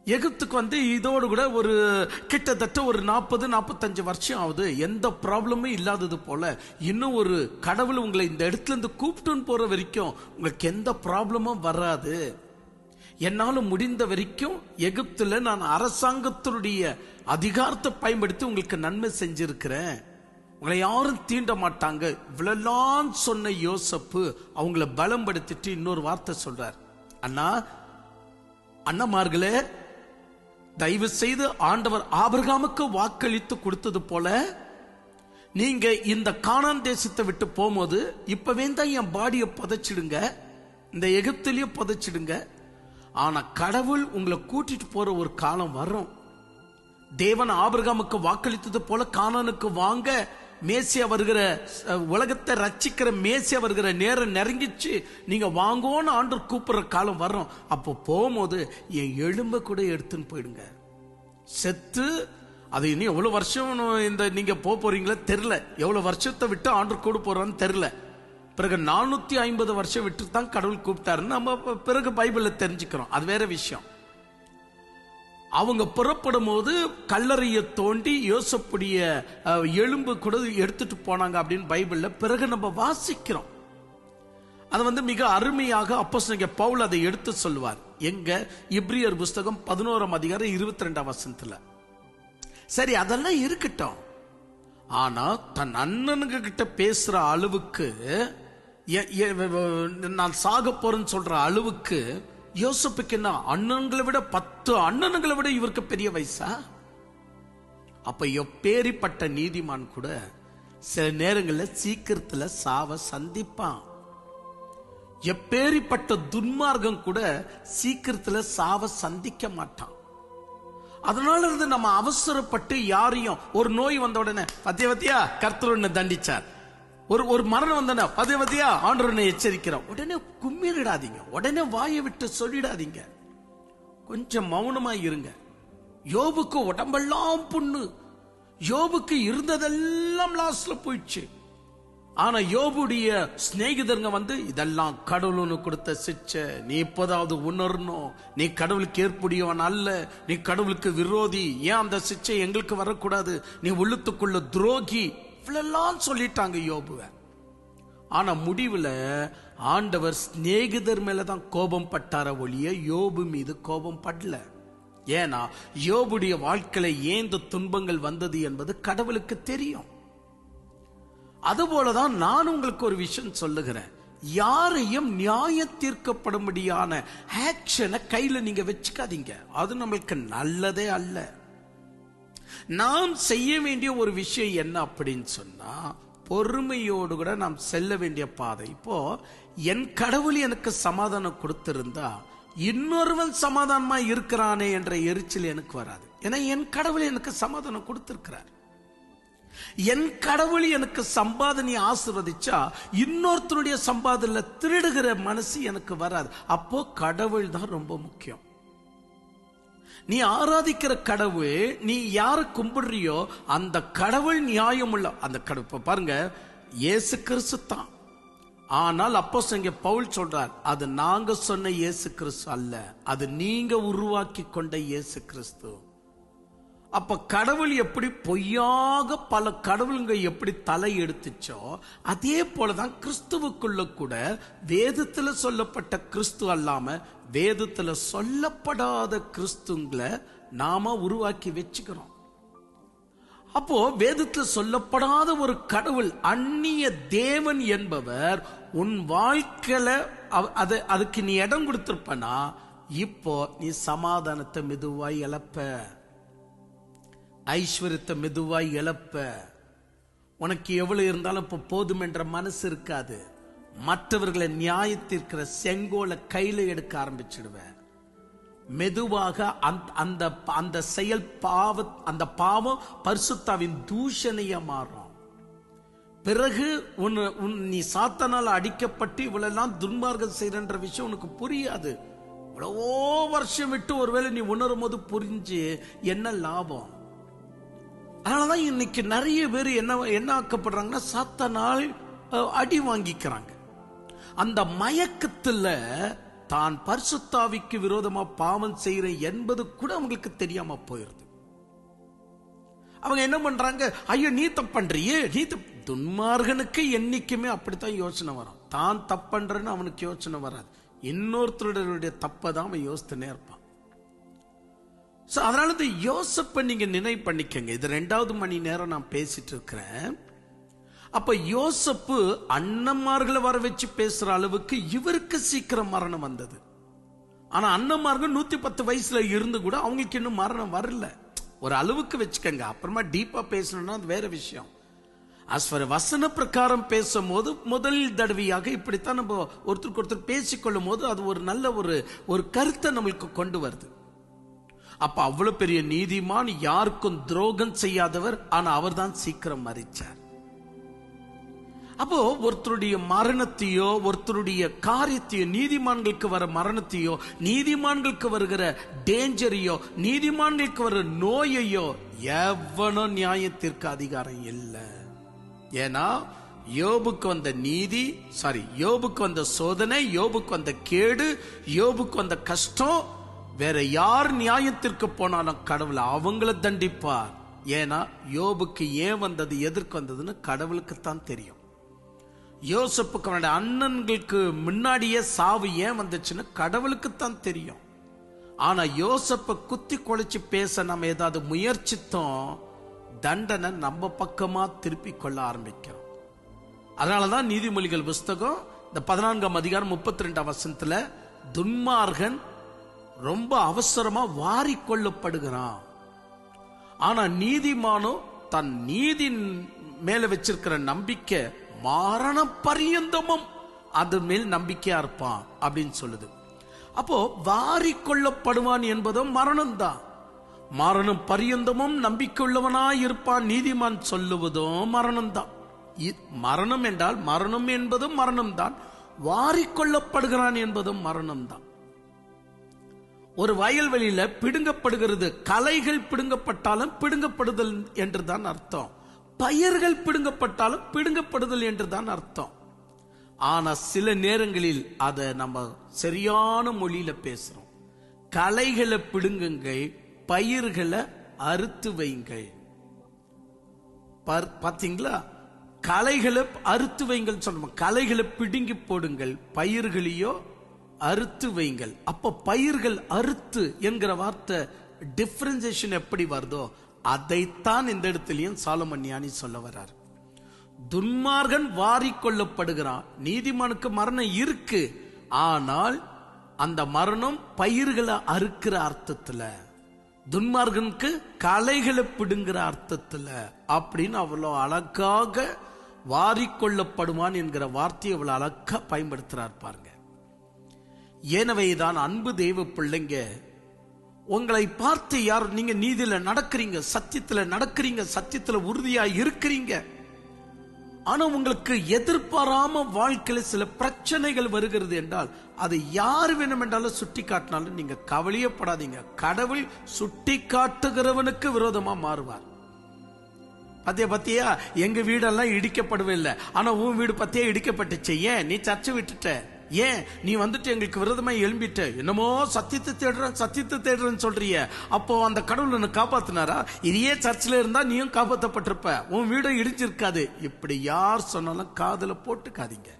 A: எகிப்துக்கு வந்து இதோடு கூட ஒரு கிட்டத்தட்ட ஒரு 40-45 வருஷம் ஆகுது. எந்த ப்ராப்ளமும் இல்லாதது போல இன்னும் ஒரு கடவுள் உங்களை இந்த இடத்துல இருந்து கூப்பிட்டுன்னு போற வரைக்கும் உங்களுக்கு எந்த ப்ராப்ளமும் வராது. என்னாலும் முடிந்த வரைக்கும் எகிப்துல நான் அரசாங்கத்தினுடைய அதிகாரத்தை பயன்படுத்தி உங்களுக்கு நன்மை செஞ்சிருக்கிறேன், உங்களை யாரும் தீண்ட மாட்டாங்க. இவ்வளெல்லாம் சொன்ன யோசப்பு அவங்கள பலம்படுத்திட்டு இன்னொரு வார்த்தை சொல்றார். அண்ணமார்களே, தயவு செய்து ஆண்டவர் ஆபிரகாமுக்கு வாக்களித்து கொடுத்தது போல நீங்க இந்த கானான் தேசத்தை விட்டு போகும்போது இப்பவே தான் என் பாடியை புதைச்சிடுங்க, இந்த எகிப்திலேயே புதைச்சிடுங்க. ஆனா கடவுள் உங்களை கூட்டிட்டு போற ஒரு காலம் வரும். தேவன் ஆபிரகாமுக்கு வாக்களித்தது போல கானானுக்கு வாங்க, மேசியா வருகிற, உலகத்தை ரட்சிக்கிற மேசியா வருகிற நேரம் நெருங்கிச்சு, நீங்க வாங்கோன்னு ஆண்டவர் கூப்பிடுற காலம் வரும். அப்போ போகும்போது என் எலும்பை கூட எடுத்துன்னு போயிடுங்க. செத்து அது இன்னும் எவ்வளவு வருஷம் இந்த நீங்க போறீங்களா தெரியல, எவ்வளவு வருஷத்தை விட்டு ஆண்டவர் கூட போறான்னு தெரியல. பிறகு 450 வருஷம் விட்டு தான் கடவுள் கூப்பிட்டாருன்னு நம்ம பிறகு பைபிள்ல தெரிஞ்சுக்கிறோம், அது வேற விஷயம். அவங்க புறப்படும் போது கல்லறையை தோண்டி யோசப்புடைய எலும்பு கூட எடுத்துட்டு போனாங்க அப்படின்னு பைபிள்ல பிறகு நம்ம வாசிக்கிறோம். அது வந்து மிக அருமையாக அப்போஸ்தலனாகிய பவுல் அதை எடுத்து சொல்வார். எங்க? எபிரியர் புஸ்தகம் 11ஆம் அதிகாரம் 22ஆம் வசனத்துல. சரி, அதெல்லாம் இருக்கட்டும். ஆனா தன் அண்ணனுங்க கிட்ட பேசுற அளவுக்கு, நான் சாக போறேன்னு சொல்ற அளவுக்கு யோசப்புக்கு என்ன, அண்ணன்களை விட 10 அண்ணன்களை விட இவருக்கு பெரிய வயசா? அப்ப எப்பேரிப்பட்ட நீதிமான் கூட சில நேரங்களில் சீக்கிரத்துல சாவ சந்திப்பான். எப்பேரிப்பட்ட துன்மார்க்கம் கூட சீக்கிரத்துல சாவ சந்திக்க மாட்டான். அதனால இருந்து நம்ம அவசரப்பட்டு யாரையும், ஒரு நோய் வந்த உடனே பத்தியா கர்த்தர் உன்னை தண்டிச்சார், ஒரு மரணம் வந்தனா பத்தியா ஆண்டவரை எச்சரிக்கிறார், உடனே கும்மிடாதீங்க, உடனே வாயை விட்டு சொல்லிடாதீங்க, கொஞ்சம் மௌனமா இருங்க. யோபுக்கு உடம்பெல்லாம் புண்ணு, யோபுக்கு இருந்ததெல்லாம் லாஸ்ட்ல போயிடுச்சு. ஆனா யோபுடைய சிநேகிதருங்க இதெல்லாம் கடவுளுன்னு கொடுத்த சிச்சை, நீ இப்போதாவது உணரணும், நீ கடவுளுக்கு ஏற்புடையவன் அல்ல, நீ கடவுளுக்கு விரோதி, ஏன் அந்த சிச்சை எங்களுக்கு வரக்கூடாது, நீ உள்ளத்துக்குள்ள துரோகி, இவ்வளெல்லாம் சொல்லிட்டாங்க யோபுவை. ஆனா முடிவுல ஆண்டவர் சிநேகிதர் மேலதான் கோபம் பட்டார ஒழிய யோபு மீது கோபம் படல. ஏன்னா யோபுடைய வாழ்க்கையில ஏன் இந்த துன்பங்கள் வந்தது என்பது கடவுளுக்கு தெரியும். அதுபோலதான் நான் உங்களுக்கு ஒரு விஷயம் சொல்லுகிறேன், யாரையும் நியாய தீர்க்கப்படும்படியான ஆக்ஷனை கையில நீங்க வச்சுக்காதீங்க, அது நம்மளுக்கு நல்லதே அல்ல. நாம் செய்ய வேண்டிய ஒரு விஷயம் என்ன அப்படின்னு சொன்னா, பொறுமையோடு கூட நாம் செல்ல வேண்டிய பாதை. இப்போ என் கடவுள் எனக்கு சமாதானம் கொடுத்திருந்தா இன்னொருவன் சமாதானமா இருக்கிறானே என்ற எரிச்சல் எனக்கு வராது. ஏன்னா என் கடவுள் எனக்கு சமாதானம் கொடுத்திருக்கிறார். என் கடவுள் எனக்கு சம்பாதனை ஆசீர்வதிச்சா இன்னொருத்தருடைய சம்பாதனையில திருடுகிற மனசு எனக்கு வராது. அப்போ கடவுள் தான் ரொம்ப முக்கியம். நீ ஆராதிக்கிற கடவுள், நீ யாரை கும்பிடுறியோ அந்த கடவுள் நியாயம் உள்ள அந்த கடவுள். பாருங்க, இயேசு கிறிஸ்து தான். ஆனால் அப்போஸ்தலன் பவுல் சொல்றார், அது நாங்க சொன்ன இயேசு கிறிஸ்து அல்ல, அது நீங்க உருவாக்கி கொண்ட இயேசு கிறிஸ்து. அப்ப கடவுள் எப்படி பொய்யாக பல கடவுளுங்க எப்படி தலை எடுத்துச்சோ அதே போலதான் கிறிஸ்துவுக்குள்ள கூட வேதத்துல சொல்லப்பட்ட கிறிஸ்து அல்லாம வேதத்துல சொல்லப்படாத கிறிஸ்துங்களை நாம உருவாக்கி வச்சுக்கிறோம். அப்போ வேதத்துல சொல்லப்படாத ஒரு கடவுள், அந்நிய தேவன் என்பவர் உன் வாழ்க்கையில அதுக்கு நீ இடம் கொடுத்திருப்பனா, இப்போ நீ சமாதானத்தை மெதுவாய் இழப்ப, ஐஸ்வர்யத்தை மெதுவாய் இழப்ப. உனக்கு எவ்வளவு இருந்தாலும் இப்ப போதும் என்ற மனசு இருக்காது. மற்றவர்களை நியாயத்திற்கிற செங்கோலை கையில எடுக்க ஆரம்பிச்சிடுவேன். மெதுவாக அந்த செயல் அந்த பாவம் பரிசுத்தாவின் தூஷணையா மாறும். பிறகு நீ சாத்தானால் அடிக்கப்பட்டு இவ்வளெல்லாம் துன்மார்க்கம் செய்யற விஷயம் உனக்கு புரியாது. இவ்வளவோ வருஷம் விட்டு ஒருவேளை நீ உணரும் போது புரிஞ்சு என்ன லாபம்? அதனாலதான் இன்னைக்கு நிறைய பேர் என்ன ஆக்கப்படுறாங்கன்னா, சாத்தானால் அடி வாங்கிக்கிறாங்க. அந்த மயக்கத்துல தான் பரிசுத்தாவிக்கு விரோதமா பாவம் செய்யற என்பது கூட அவங்களுக்கு தெரியாம போயிருது. அவங்க என்ன பண்றாங்க, ஐயோ நீ தப்பு பண்றியே, நீ துன்மார்கனுக்கு என்னைக்குமே அப்படித்தான் யோசனை வரும். தான் தப்புன்றன்னு அவனுக்கு யோசனை வராது, இன்னொருத்தருடைய தப்பை தான் அவன் யோசித்துனே இருப்பான். அதனால இந்த யோசப்பை நீங்க நினைவு பண்ணிக்கங்க. இது 2வது மணி நேரம் நான் பேசிட்டு இருக்கிறேன். அப்ப யோசப்பு அண்ணன்மார்களை வர வச்சு பேசுற அளவுக்கு இவருக்கு சீக்கிரம் மரணம் வந்தது. ஆனா அண்ணன்மார்கள் 110 வயசுல இருந்து கூட அவங்களுக்கு இன்னும் மரணம் வரல. ஒரு அளவுக்கு வச்சுக்கங்க, அப்புறமா டீப்பா பேசணும்னா அது வேற விஷயம். வசன பிரகாரம் பேசும்போது முதல் தடவையாக இப்படித்தான் நம்ம ஒருத்தருக்கு ஒருத்தர் பேசிக்கொள்ளும் போது அது ஒரு நல்ல ஒரு கருத்தை நம்மளுக்கு கொண்டு வருது. அப்ப அவ்வளவு பெரிய நீதிமான், யாருக்கும் துரோகம் செய்யாதவர், ஆனா அவர் தான் சீக்கிரம் மரிச்சார். அப்போ ஒருத்தருடைய மரணத்தையோ ஒருத்தருடைய காரியத்தையோ, நீதிமான்களுக்கு வர மரணத்தையோ, நீதிமான்களுக்கு வருகிற டேஞ்சரையோ, நீதிமான்களுக்கு வர நோயையோ எவனோ நியாயத்திற்கு அதிகாரம் இல்லை. ஏன்னா யோபுக்கு வந்த யோபுக்கு வந்த சோதனை, யோபுக்கு வந்த கேடு, யோபுக்கு வந்த கஷ்டம் வேற யார் நியாயத்திற்கு போனாலும் கடவுள் அவங்கள தண்டிப்பார். ஏன்னா யோபுக்கு ஏன் வந்தது, எதற்கு வந்ததுன்னு கடவுளுக்கு தான் தெரியும். யோசப்புக்கு அவனுடைய அண்ணன்களுக்கு முன்னாடியே சாவு ஏன் வந்துச்சுன்னு கடவுளுக்கு தான் தெரியும். ஆனா யோசப்ப குத்தி கொலைச்சு பேச நம்ம ஏதாவது முயற்சித்தோம், தண்டனை நம்ம பக்கமா திருப்பி கொள்ள ஆரம்பிக்கிறோம். அதனாலதான் நீதிமொழிகள் புஸ்தகம் இந்த 14ஆம் அதிகாரம் 32ஆம் வசனத்துல துன்மார்கன் ரொம்ப அவசரமா வாரி கொள்ளப்படுகிறான், ஆனா நீதிமானோ தன் நீதி மேல வச்சிருக்கிற நம்பிக்கை மரண பரியந்தமும் அது மேல் நம்பிக்கையா இருப்பான் அப்படின்னு சொல்லுது. அப்போ வாரி கொள்ளப்படுவான் என்பதும் மரணம் தான். மரணம் பரியந்தமும் நம்பிக்கை உள்ளவனாய் இருப்பான் நீதிமான் சொல்லுவதும் மரணம் தான். மரணம் என்றால் மரணம் என்பதும் மரணம் தான், வாரி கொள்ளப்படுகிறான் என்பதும் மரணம் தான். ஒரு வயல்வெளியில பிடுங்கப்படுகிறது, களைகள் பிடுங்கப்பட்டாலும் பிடுங்கப்படுதல் என்றுதான் அர்த்தம். பயிர்கள் பிடுங்கப்பட்டாலும் பிடுங்கப்படுதல் என்றுதான் அர்த்தம். ஆனா சில நேரங்களில் அதை நம்ம சரியான மொழியில பேசுறோம். களைகளை பிடுங்குங்கள், பயிர்களை அறுத்து வைங்கள். பாத்தீங்களா? களைகளை அறுத்து வைங்கள் சொல்லுவோம். களைகளை பிடுங்கி போடுங்கள், பயிர்களையோ அறுத்து வைங்கள். அப்ப பயிர்கள் அறுத்து என்கிற வார்த்தை டிஃபரன்சியேஷன் எப்படி வருதோ அதைத்தான் இந்த இடத்திலையும் சாலமன் ஞானி சொல்ல வர்றார். துன்மார்கன் வாரிக்கொள்ளப்படுகிறான். நீதிமானுக்கு மரணம் இருக்கு, ஆனால் அந்த மரணம் பயிர்களை அறுக்கிற அர்த்தத்துல, துன்மார்கனுக்கு களைகளை பிடுங்கிற அர்த்தத்துல அப்படின்னு அவ்வளவு அழகாக வாரிக்கொள்ளப்படுவான் என்கிற வார்த்தையை அவ்வளவு அழகா பயன்படுத்துறார் பாருங்க. எனவேதான் அன்பு தெய்வ பிள்ளைங்க, உங்களை பார்த்து யார் நீங்க நீதியில நடக்கிறீங்க, சத்தியத்துல நடக்கிறீங்க, சத்தியத்துல உறுதியா இருக்கிறீங்க, ஆனா உங்களுக்கு எதிர்பாராம வாழ்க்கையில சில பிரச்சனைகள் வருகிறது என்றால் அதை யார் வேணும் என்றாலும் சுட்டி காட்டினாலும் நீங்க கவலையப்படாதீங்க. கடவுள் சுட்டி காட்டுகிறவனுக்கு விரோதமா மாறுவார். பத்தியா எங்க வீடெல்லாம் இடிக்கப்படவில்லை, ஆனா உன் வீடு பத்தியா இடிக்கப்பட்டுச்சு. ஏன்? நீ சர்ச்சை விட்டுட்ட. ஏன்? நீ வந்துட்டு எங்களுக்கு விரோதமா எழும்பிட்ட. என்னமோ சத்தியத்தை தேடுறேன்னு சொல்றிய. அப்போ அந்த கடவுள் உன்னை காப்பாத்தினாரா? இதையே சர்ச்சில் இருந்தா நீயும் காப்பாற்றப்பட்டிருப்ப, உன் வீடு இடிஞ்சிருக்காது. இப்படி யார் சொன்னாலும் காதுல போட்டுக்காதீங்க.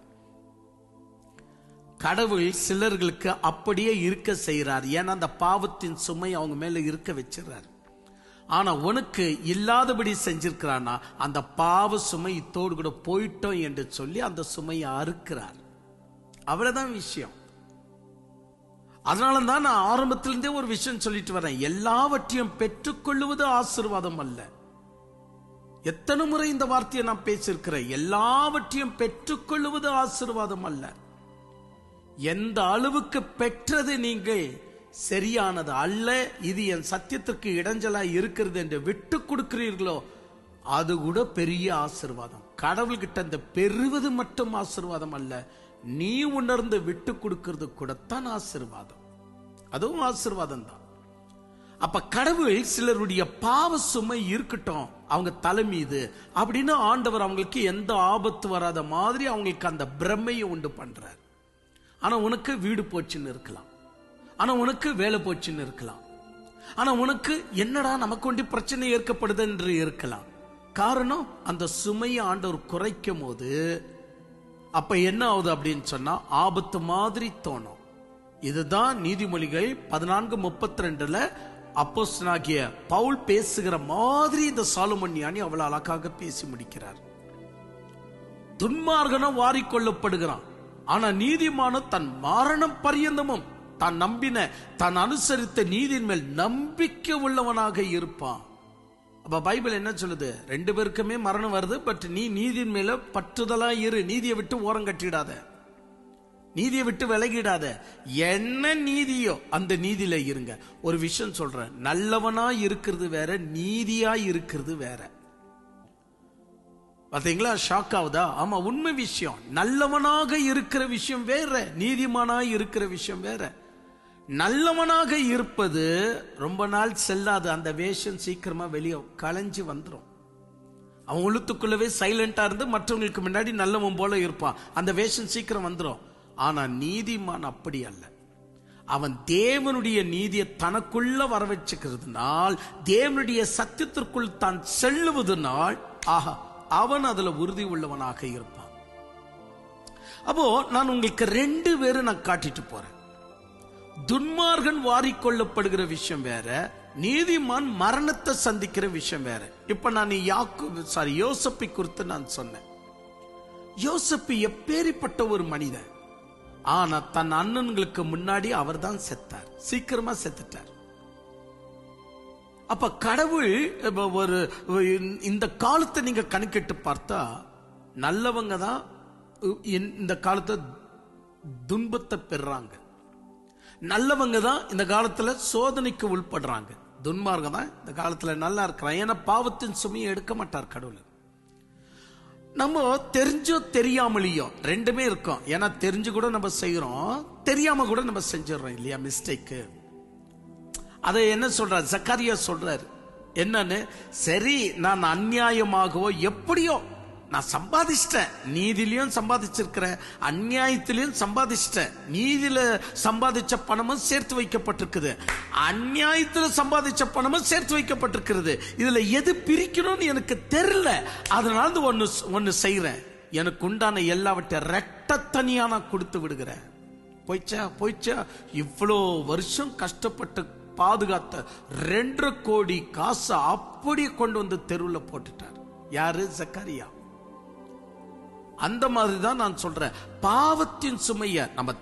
A: கடவுள் சிலர்களுக்கு அப்படியே இருக்க செய்யறார். ஏன்னா அந்த பாவத்தின் சுமை அவங்க மேல இருக்க வச்சிடறார். ஆனா உனக்கு இல்லாதபடி செஞ்சிருக்கிறானா அந்த பாவ சுமை இத்தோடு கூட போயிட்டோம் என்று சொல்லி அந்த சுமையை அறுக்கிறார். அவ்வளவுதான் விஷயம். அதனாலதான் நான் ஆரம்பத்திலிருந்தே ஒரு விஷயம் சொல்லிட்டு வரேன். எல்லாவற்றையும் பெற்றுக்கொள்வது ஆசீர்வாதம் அல்ல. எத்தனை முறை இந்த வார்த்தையை நான் பேசியிருக்கிறேன். எல்லாவற்றையும் பெற்றுக்கொள்வது ஆசீர்வாதம் அல்ல. எந்த அளவுக்கு பெற்றது நீங்கள் சரியானது அல்ல, இது என் சத்தியத்திற்கு இடைஞ்சலா இருக்கிறது என்று விட்டு கொடுக்கிறீர்களோ அது கூட பெரிய ஆசீர்வாதம். கடவுள்கிட்ட இந்த பெறுவது மட்டும் ஆசீர்வாதம் அல்ல, நீ உணர்ந்து விட்டு கொடுக்கிறது கூடத்தான் ஆசீர்வாதம். அதுவும் ஆசீர்வாதம் தான். அப்ப கடவுள் சிலருடைய பாவ சுமை இருக்கட்டும் அவங்க தலை மீது அப்படின்னு ஆண்டவர் அவங்களுக்கு எந்த ஆபத்து வராத மாதிரி அவங்களுக்கு அந்த பிரமையை உண்டு பண்றார். ஆனா உனக்கு வீடு போச்சுன்னு இருக்கலாம், ஆனா உனக்கு வேலை போச்சுன்னு இருக்கலாம், ஆனா உனக்கு என்னடா நமக்கு ஒண்டி பிரச்சனை ஏற்கப்படுது என்று இருக்கலாம். காரணம் அந்த சுமையை ஆண்டவர் குறைக்கும் போது அப்ப என்ன ஆகுது அப்படின்னு சொன்னா ஆபத்து மாதிரி தோணும். இதுதான் நீதிமொழிகள் 14:32 அப்போஸ்தலனாகிய பவுல் பேசுகிற மாதிரி இந்த சாலமன் ஞானி அவ்வளவு அழகாக பேசி முடிக்கிறார். துன்மார்கனும் வாரிக்கொள்ளப்படுகிறான், ஆனா நீதிமானும் தன் மரணம் பரியந்தமும் தான் நம்பின தான் அனுசரித்த நீதியின் மேல் நம்பிக்கை உள்ளவனாக இருப்பான். அப்ப பைபிள் என்ன சொல்லுது? 2 பேருக்குமே மரணம் வருது, பட் நீ நீதியின் மேல பற்றுதலா இரு. நீதியை விட்டு ஓரம் கட்டிடாத, நீதியை விட்டு விலகிடாத. என்ன நீதியோ அந்த நீதியில இருங்க. ஒரு விஷயம் சொல்றேன், நல்லவனா இருக்கிறது வேற, நீதியா இருக்கிறது வேற. பாத்தீங்களா? ஷாக் ஆகுதா? ஆமா, உண்மை விஷயம். நல்லவனாக இருக்கிற விஷயம் வேற, நீதிமானா இருக்கிற விஷயம் வேற. நல்லவனாக இருப்பது ரொம்ப நாள் செல்லாது. அந்த வேஷம் சீக்கிரமா வெளியே களைஞ்சு வந்துடும். அவன் உள்ளுக்குள்ளவே சைலண்டா இருந்து மற்றவங்களுக்கு முன்னாடி நல்லவன் போல இருப்பான். அந்த வேஷம் சீக்கிரம் வந்துடும். ஆனா நீதிமான் அப்படி அல்ல. அவன் தேவனுடைய நீதியை தனக்குள்ள வர வச்சுக்கிறதுனால், தேவனுடைய சத்தியத்திற்குள் தான் செல்லுவதனால், ஆஹா, அவன் அதுல உறுதி உள்ளவனாக இருப்பான். அப்போ நான் உங்களுக்கு 2 பேரை நான் காட்டிட்டு போறேன். துன்மார்கன் வாரிக்கொள்ளப்படுகிற விஷயம் வேற, நீதிமான் மரணத்தை சந்திக்கிற விஷயம் வேற. இப்ப நான் யோசப்பை குறித்து நான் சொன்னேன். யோசப்பு எப்பேறிப்பட்ட ஒரு மனிதன். ஆனா தன் அண்ணன்களுக்கு முன்னாடி அவர் தான் செத்தார், சீக்கிரமா செத்துட்டார். அப்ப கடவுள் ஒரு இந்த காலத்தை நீங்க கணக்கிட்டு பார்த்தா நல்லவங்க தான் இந்த காலத்தை துன்பத்தை பெறாங்க, நல்லவங்க தான் இந்த காலத்துல சோதனைக்கு உள்படுறாங்க. துன்மார்க்கம் தான் இந்த காலத்துல நல்லா இருக்கிறான். ஏன்னா பாவத்தின் சுமையை எடுக்க மாட்டார் கடவுள். நம்ம தெரிஞ்சோ தெரியாமலையோ 2மே இருக்கும். ஏன்னா தெரிஞ்சு கூட நம்ம செய்யறோம், தெரியாம கூட நம்ம செஞ்சிடறோம் இல்லையா, மிஸ்டேக்கு. அதை என்ன சொல்றாரு? சக்காரியா சொல்றாரு, என்னன்னு, சரி நான் அநியாயமாகவோ எப்படியோ நான் சம்பாதிச்சிட்டேன், நீதிலையும் சம்பாதிச்சிருக்கிறேன், அநியாயத்திலையும் சம்பாதிச்சிட்டேன். நீதியில சம்பாதிச்ச பணமும் சேர்த்து வைக்கப்பட்டிருக்குது, அநியாயத்துல சம்பாதிச்ச பணமும் சேர்த்து வைக்கப்பட்டிருக்கிறது. இதுல எது பிரிக்கணும்னு எனக்கு தெரியல. அதனால ஒன்னு செய்யறேன், எனக்கு உண்டான எல்லாவற்றை ரெட்டத்தனியா நான் கொடுத்து விடுகிறேன். போயிச்சா இவ்வளோ வருஷம் கஷ்டப்பட்டு பாதுகாத்த 2 கோடி காசை அப்படியே கொண்டு வந்து தெருவில் போட்டுட்டார். யாரு? சக்கரியா. அந்த மாதிரி தான் நான் சொல்றேன், பாவத்தின் சுமைய நம்ம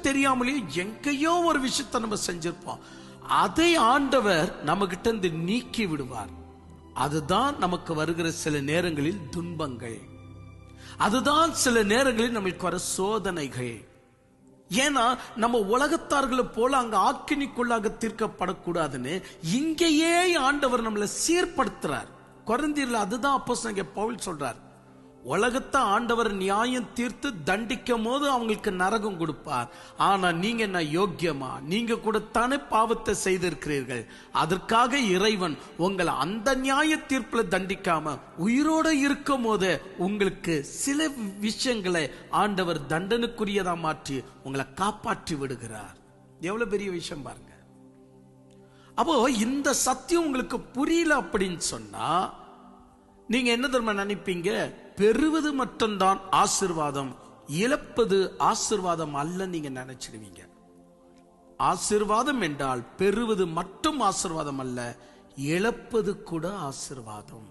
A: தெரியாமலேயே எங்கேயோ ஒரு விஷயத்தை நம்ம செஞ்சிருப்போம், அதை ஆண்டவர் நம்ம கிட்ட இருந்து நீக்கி விடுவார். அதுதான் நமக்கு வருகிற சில நேரங்களில் துன்பங்கள், அதுதான் சில நேரங்களில் நம்மளுக்கு வர சோதனைகள். ஏன்னா நம்ம உலகத்தார்களை போல அங்க ஆக்கினிக்குள்ளாக தீர்க்கப்படக்கூடாதுன்னு இங்கேயே ஆண்டவர் நம்மளை சீர்படுத்துறார். கொரிந்தியர்ல அதுதான் அப்போஸ்தலன் பவுல் சொல்றார், உலகத்தை ஆண்டவர் நியாயம் தீர்த்து தண்டிக்கும் போது அவங்களுக்கு நரகம் கொடுப்பார். ஆனா நீங்க என்ன யோக்கியமா? நீங்க கூட தானே பாவத்தை செய்திருக்கிறீர்கள். அதற்காக இறைவன் உங்களை அந்த நியாய தீர்ப்புல தண்டிக்காம உயிரோட இருக்கும் போது உங்களுக்கு சில விஷயங்களை ஆண்டவர் தண்டனுக்குரியதா மாற்றி உங்களை காப்பாற்றி விடுகிறார். எவ்வளவு பெரிய விஷயம் பாருங்க. அப்போ இந்த சத்தியம் உங்களுக்கு புரியல அப்படின்னு சொன்னா நீங்க என்ன தெரியுமா நினைப்பீங்க? பெறுவது மட்டும்தான் ஆசீர்வாதம், இழப்பது ஆசீர்வாதம் அல்ல நீங்க நினைச்சிடுவீங்க. ஆசீர்வாதம் என்றால் பெறுவது மட்டும் ஆசீர்வாதம் அல்ல, இழப்பது கூட ஆசீர்வாதம்.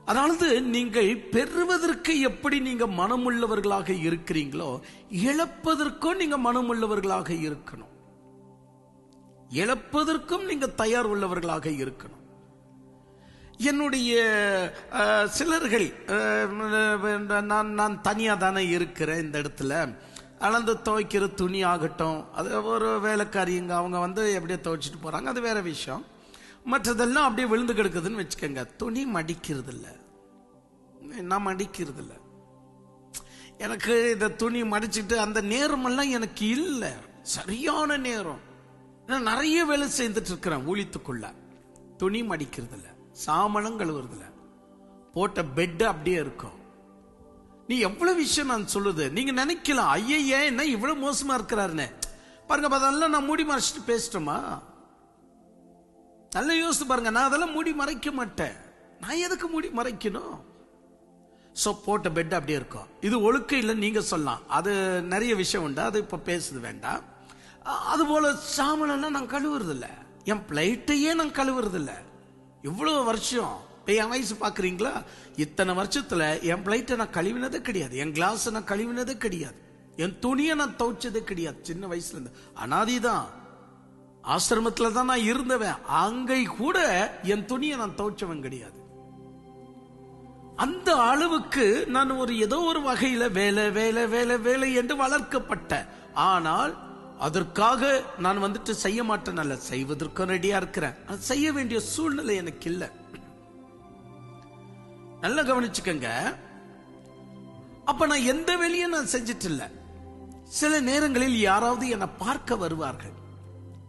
A: அதாவது நீங்கள் பெறுவதற்கு எப்படி நீங்க மனமுள்ளவர்களாக இருக்கிறீங்களோ, இழப்பதற்கும் நீங்க மனமுள்ளவர்களாக இருக்கணும். இழப்பதற்கும் நீங்க தயார் உள்ளவர்களாக இருக்கணும். என்னுடைய சிலர்கள், நான் தனியா தானே இருக்கிறேன் இந்த இடத்துல, அளந்து துவைக்கிற துணி ஆகட்டும், அது ஒரு வேலைக்காரிங்க அவங்க எப்படியே துவைச்சிட்டு போறாங்க, அது வேற விஷயம். மற்றதெல்லாம் அப்படியே விழுந்து கிடக்குதுன்னு வச்சுக்கோங்க. துணி மடிக்கிறது இல்லை, நான் மடிக்கிறது இல்லை. எனக்கு இந்த துணி மடிச்சுட்டு அந்த நேரமெல்லாம் எனக்கு இல்லை, சரியான நேரம். நான் நிறைய வேலை செய்துட்டு இருக்கிறேன் ஊழியத்துக்குள்ள. துணி மடிக்கிறது இல்லை, சாமணம் கழுவுறதுல, போட்ட பெட் அப்படியே இருக்கும். நீ எவ்வளவு விஷயம் நான் சொல்லுது, நீங்க நினைக்கலாம் ஐயே என்ன இவ்வளவு மோசமா இருக்கிறாருன்னு. பாருங்க, அதெல்லாம் நான் மூடி மறைச்சிட்டு பேசிட்டோமா? நல்லா யோசித்து பாருங்க. நான் அதெல்லாம் மூடி மறைக்க மாட்டேன். நான் எதுக்கு மூடி மறைக்கணும்? சோ போட்ட பெட் அப்படியே இருக்கும். இது ஒழுக்கம் இல்லை நீங்க சொல்லலாம், அது நிறைய விஷயம் உண்டு, அது இப்ப பேசுது வேண்டாம். அது போல சாமணம் நான் கழுவுறது இல்லை, என் பிளைட்டையே நான் கழுவுறது இல்லை. இவ்வளவு வருஷம் என் வயசு பாக்குறீங்களா? இத்தனை வருஷத்துல என் பிளைட்டை நான் கழுவினதே கிடையாது, என் கிளாஸ் நான் கழுவினதே கிடையாது, என் துணியை நான் துவைச்சதே கிடையாது. சின்ன வயசுல இருந்து அனாதிதான், ஆசிரமத்துல தான் நான் இருந்தவன். அங்கே கூட என் துணியை நான் துவைச்சவன் கிடையாது. அந்த அளவுக்கு நான் ஏதோ ஒரு வகையில வேலை வேலை வேலை வேலை என்று வளர்க்கப்பட்ட. ஆனால் அதற்காக நான் செய்ய மாட்டேன் அல்ல, செய்வதற்கும் ரெடியா இருக்கிறேன். அது செய்ய வேண்டிய சூழ்நிலை எனக்கு இல்லை. நல்லா கவனிச்சுக்கங்க. அப்ப நான் எந்த வேலையும் நான் செஞ்சிட்டு இல்ல. சில நேரங்களில் யாராவது என்னை பார்க்க வருவார்கள்.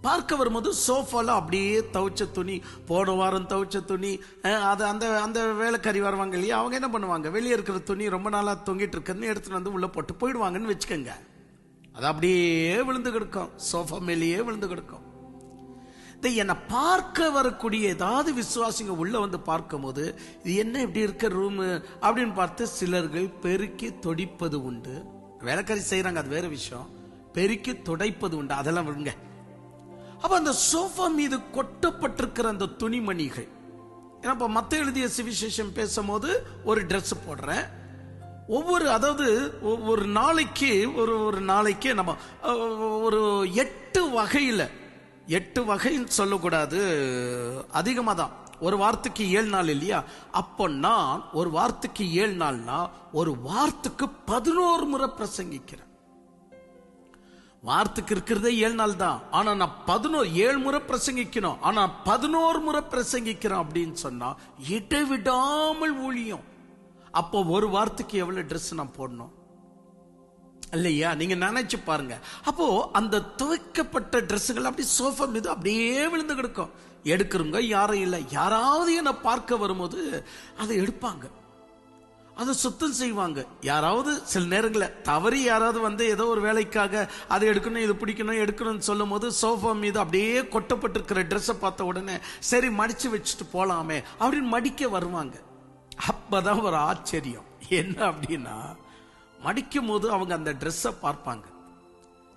A: பார்க்க வரும்போது சோஃபால அப்படியே துவைச்ச துணி, போன வாரம் துவைச்ச துணி, அந்த வேலைக்காரி வருவாங்க இல்லையா, அவங்க என்ன பண்ணுவாங்க, வெளியே இருக்கிற துணி ரொம்ப நாளா தொங்கிட்டு இருக்குன்னு எடுத்துட்டு உள்ள போட்டு போயிடுவாங்கன்னு வச்சுக்கோங்க. அது அப்படியே விழுந்து கிடக்கும், சோஃபா மேலேயே விழுந்து கிடக்கும். என்னை பார்க்க வரக்கூடிய ஏதாவது விசுவாசிங்க உள்ள பார்க்கும் போது இது என்ன இப்படி இருக்க ரூம் அப்படின்னு பார்த்து சிலர்கள் பெருக்கி தொடிப்பது உண்டு. வேலைக்காரி செய்யறாங்க, அது வேற விஷயம். பெருக்கி துடைப்பது உண்டு, அதெல்லாம் விடுங்க. அப்ப அந்த சோஃபா மீது கொட்டப்பட்டிருக்கிற அந்த துணிமணிகள், ஏன்னா இப்ப மத்த எழுதிய சுவிசேஷம் பேசும்போது ஒரு ட்ரெஸ் போடுறேன், ஒரு நாளைக்கு நம்ம ஒரு 8 வகையில, 8 வகைன்னு சொல்லக்கூடாது, அதிகமா தான். ஒரு வாரத்துக்கு 7 நாள் இல்லையா? அப்போ நான் ஒரு வாரத்துக்கு 7 நாள்னா ஒரு வாரத்துக்கு 11 முறை பிரசங்கிக்கிறேன். வாரத்துக்கு இருக்கிறதே 7 நாள் தான், ஆனா நான் 7 முறை பிரசங்கிக்கணும். ஆனா 11 முறை பிரசங்கிக்கிறேன் அப்படின்னு சொன்னா இடைவிடாமல் ஊழியம். அப்போ ஒரு வாரத்துக்கு எவ்வளவு ட்ரெஸ் நான் போடணும்? இல்லையா? நீங்க நினைச்சு பாருங்க. அப்போ அந்த துவைக்கப்பட்ட ட்ரெஸ்ஸுகள் அப்படி சோஃபா மீது அப்படியே விழுந்து கிடக்கும். எடுக்கிறவங்க யாரும் இல்லை. யாராவது என்ன பார்க்க வரும்போது அதை எடுப்பாங்க, அதை சுத்தம் செய்வாங்க. யாராவது சில நேரங்களில் தவறி யாராவது வந்து ஏதோ ஒரு வேலைக்காக அதை எடுக்கணும், இது பிடிக்கணும், எடுக்கணும்னு சொல்லும் போது சோஃபா மீது அப்படியே கொட்டப்பட்டிருக்கிற ட்ரெஸ்ஸை பார்த்த உடனே சரி மடிச்சு வச்சுட்டு போலாமே அப்படின்னு மடிக்க வருவாங்க. அப்பதான் ஒரு ஆச்சரியம் என்ன அப்படின்னா, மடிக்கும் போது அவங்க அந்த ட்ரெஸ்ஸை பார்ப்பாங்க.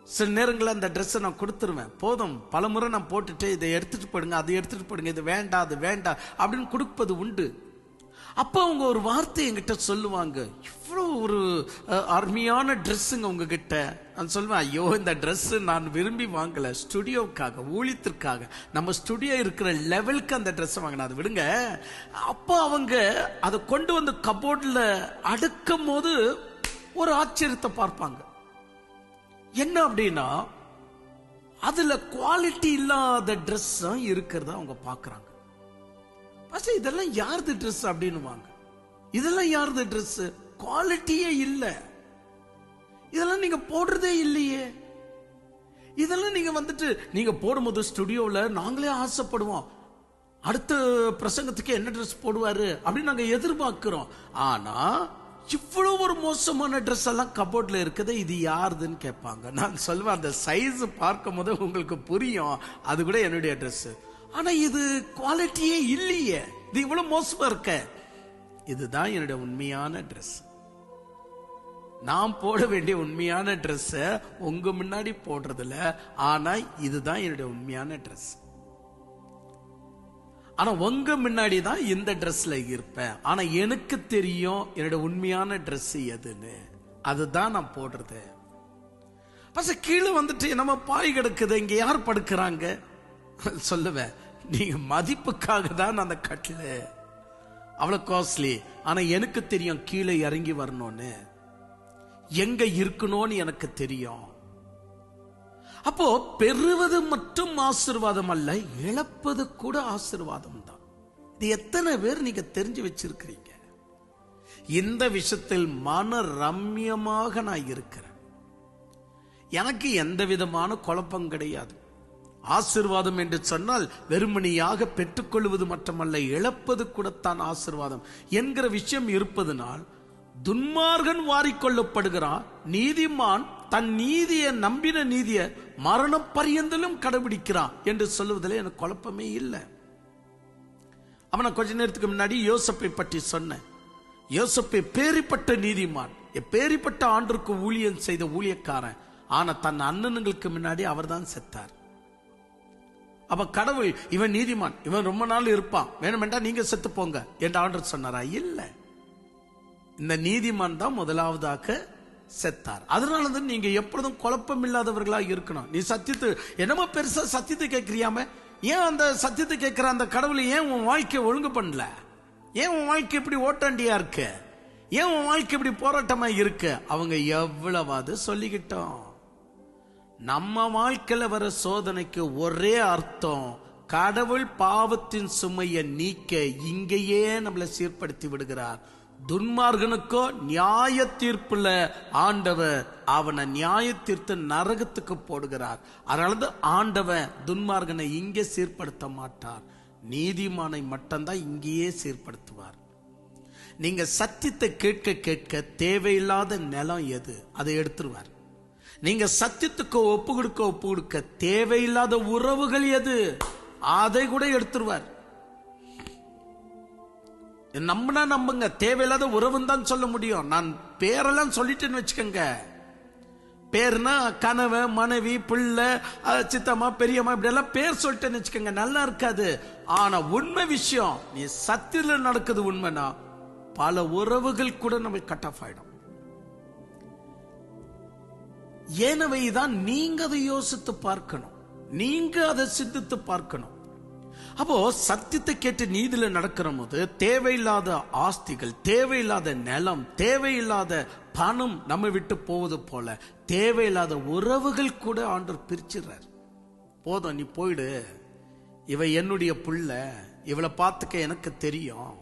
A: சில நேரங்களில் அந்த ட்ரெஸ்ஸை நான் கொடுத்துருவேன், போதும் பல முறை நான் போட்டுட்டு இதை எடுத்துட்டு போடுங்க, அதை எடுத்துட்டு போடுங்க, இது வேண்டாம் அது வேண்டாம் அப்படின்னு கொடுப்பது உண்டு. அப்ப அவங்க ஒரு வார்த்தை என்கிட்ட சொல்லுவாங்க, இவ்வளோ ஒரு அருமையான ட்ரெஸ்ஸுங்க உங்ககிட்ட. நான் சொல்லுவேன், ஐயோ இந்த ட்ரெஸ் நான் விரும்பி வாங்கல, ஸ்டுடியோவுக்காக, ஊழியத்திற்காக, நம்ம ஸ்டுடியோ இருக்கிற லெவலுக்கு அந்த ட்ரெஸ் வாங்கினா, அது விடுங்க. அப்போ அவங்க அதை கொண்டு வந்து கபோர்டில் அடுக்கும் போது ஒரு ஆச்சரியத்தை பார்ப்பாங்க. என்ன அப்படின்னா, அதுல குவாலிட்டி இல்லாத ட்ரெஸ் இருக்கிறத அவங்க பார்க்கறாங்க. இதெல்லாம் யாருது ட்ரெஸ் அப்படின்னுவாங்க. இதெல்லாம் யாருது ட்ரெஸ், குவாலிட்டியே இல்ல, இதெல்லாம் நீங்க போடுறதே இல்லையே, இதெல்லாம் நீங்க வந்துட்டு நீங்க போடும்போது ஸ்டுடியோல நாங்களே ஆசைப்படுவோம், அடுத்த பிரசங்கத்துக்கு என்ன ட்ரெஸ் போடுவாரு அப்படின்னு நாங்க எதிர்பார்க்கிறோம். ஆனா இவ்வளவு ஒரு மோசமான ட்ரெஸ் எல்லாம் கபோர்ட்ல இருக்குது, இது யாருதுன்னு கேட்பாங்க. நான் சொல்லுவேன், அந்த சைஸ் பார்க்கும் போது உங்களுக்கு புரியும், அது கூட என்னுடைய ட்ரெஸ். ஆனா இது குவாலிட்டியே இல்லையே, இது இவ்வளவு மோசமா இருக்க, இதுதான் என்னுடைய உண்மையான ட்ரெஸ். நான் போட வேண்டிய உண்மையான ட்ரெஸ் உங்க முன்னாடி போடுறதுல, ஆனா இதுதான் என்னுடைய உண்மையான ட்ரெஸ். ஆனா உங்க முன்னாடி தான் இந்த ட்ரெஸ்ல இருப்பேன். ஆனா எனக்கு தெரியும் என்னோட உண்மையான ட்ரெஸ் எதுன்னு, அதுதான் நான் போடுறது. கீழே வந்துட்டு நம்ம பாய் கிடக்குது, இங்க யார் படுக்கிறாங்க சொல்லுவேன், நீங்க மதிப்புக்காக தான் அந்த கட்டில் அவ்வளவு காஸ்ட்லி. ஆனா எனக்கு தெரியும் கீழே இறங்கி வரணும்னு, எங்க இருக்கணும்னு எனக்கு தெரியும். அப்போ பெறுவது மட்டும் ஆசீர்வாதம் அல்ல, இழப்பது கூட ஆசீர்வாதம் தான். இது எத்தனை பேர் நீங்க தெரிஞ்சு வச்சிருக்கிறீங்க? இந்த விஷயத்தில் மன ரம்யமாக நான் இருக்கிறேன், எனக்கு எந்த விதமான குழப்பம் கிடையாது. ஆசீர்வாதம் என்று சொன்னால் வெறுமணியாக பெற்றுக்கொள்வது மட்டுமல்ல, இழப்பது கூடத்தான் ஆசீர்வாதம் என்கிற விஷயம் இருப்பதனால் துன்மார்கன் வாரிக்கொள்ளப்படுகிறான், நீதிமான் தன் நீதியை நம்பின நீதியை மரண பரியந்தலும் கடைபிடிக்கிறான் என்று சொல்லுவதில் எனக்கு குழப்பமே இல்லை. அவனை கொஞ்ச நேரத்துக்கு முன்னாடி யோசப்பை பற்றி சொன்னேன். யோசப்பை பேரிப்பட்ட நீதிமான், பேரிப்பட்ட ஆண்டிற்கு ஊழியம் செய்த ஊழியக்காரன். ஆனா தன் அண்ணனுங்களுக்கு முன்னாடி அவர் தான் செத்தார். அப்ப கடவுள், இவன் நீதிமான், இவன் ரொம்ப நாள் இருப்பான், வேணுமென்றா நீங்க செத்து போங்க என்று ஆண்டவர் சொன்னாரா? இல்ல, இந்த நீதிமான் தான் முதலாவதாக செத்தார். அதனாலதான் நீங்க எப்பொழுதும் குழப்பம் இல்லாதவர்களா இருக்கணும். நீ சத்தியத்தை என்னமோ பெருசா சத்தியத்தை கேட்கிறியாம, ஏன் அந்த சத்தியத்தை கேட்கிற அந்த கடவுளை ஏன் உன் வாழ்க்கையை ஒழுங்கு பண்ணல? ஏன் உன் வாழ்க்கை இப்படி ஓட்டாண்டியா இருக்கு? ஏன் உன் வாழ்க்கை இப்படி போராட்டமா இருக்கு? அவங்க எவ்வளவாது சொல்லிக்கிட்டோம். நம்ம வாழ்க்கையில வர சோதனைக்கு ஒரே அர்த்தம், கடவுள் பாவத்தின் சுமையை நீக்க இங்கேயே நம்மளை சீர்படுத்தி விடுகிறார். துன்மார்கனுக்கோ நியாய தீர்ப்புல ஆண்டவர் அவனை நியாய தீர்த்து நரகத்துக்கு போடுகிறார். அதனாலதான் ஆண்டவன் துன்மார்கனை இங்கே சீர்படுத்த மாட்டார், நீதிமானை மட்டும்தான் இங்கேயே சீர்படுத்துவார். நீங்க சத்தியத்தை கேட்க கேட்க தேவையில்லாத நிலம் எது அதை எடுத்துருவார். நீங்க சத்தியத்துக்கு ஒப்பு கொடுக்க தேவையில்லாத உறவுகள் எது அதை கூட எடுத்துருவார். நம்பினா நம்புங்க, தேவையில்லாத உறவுன்னு தான் சொல்ல முடியும். நான் பேரெல்லாம் சொல்லிட்டேன்னு வச்சுக்கோங்க, பேர்னா கணவன், மனைவி, பிள்ளை, சித்தம்மா, பெரியம்மா, இப்படி எல்லாம் பேர் சொல்லிட்டேன்னு வச்சுக்கோங்க, நல்லா இருக்காது. ஆனா உண்மை விஷயம், நீ சத்தியத்தில் நடக்குது உண்மைனா பல உறவுகள் கூட நம்ம கட் ஆஃப் ஆயிடும். ஏனவைதான் நீங்க அதை யோசித்து பார்க்கணும், நீங்க அதை சிந்தித்து பார்க்கணும். அப்போ சத்தியத்தை கேட்டு நீதியில நடக்கிற போது தேவையில்லாத ஆஸ்திகள், தேவையில்லாத நிலம், தேவையில்லாத பணம் நம்ம விட்டு போவது போல தேவையில்லாத உறவுகள் கூட ஆண்டவர் பிரிச்சுறார். போதும், நீ போயிடு, இவ என்னுடைய புள்ள, இவளை பார்த்துக்க எனக்கு தெரியும்,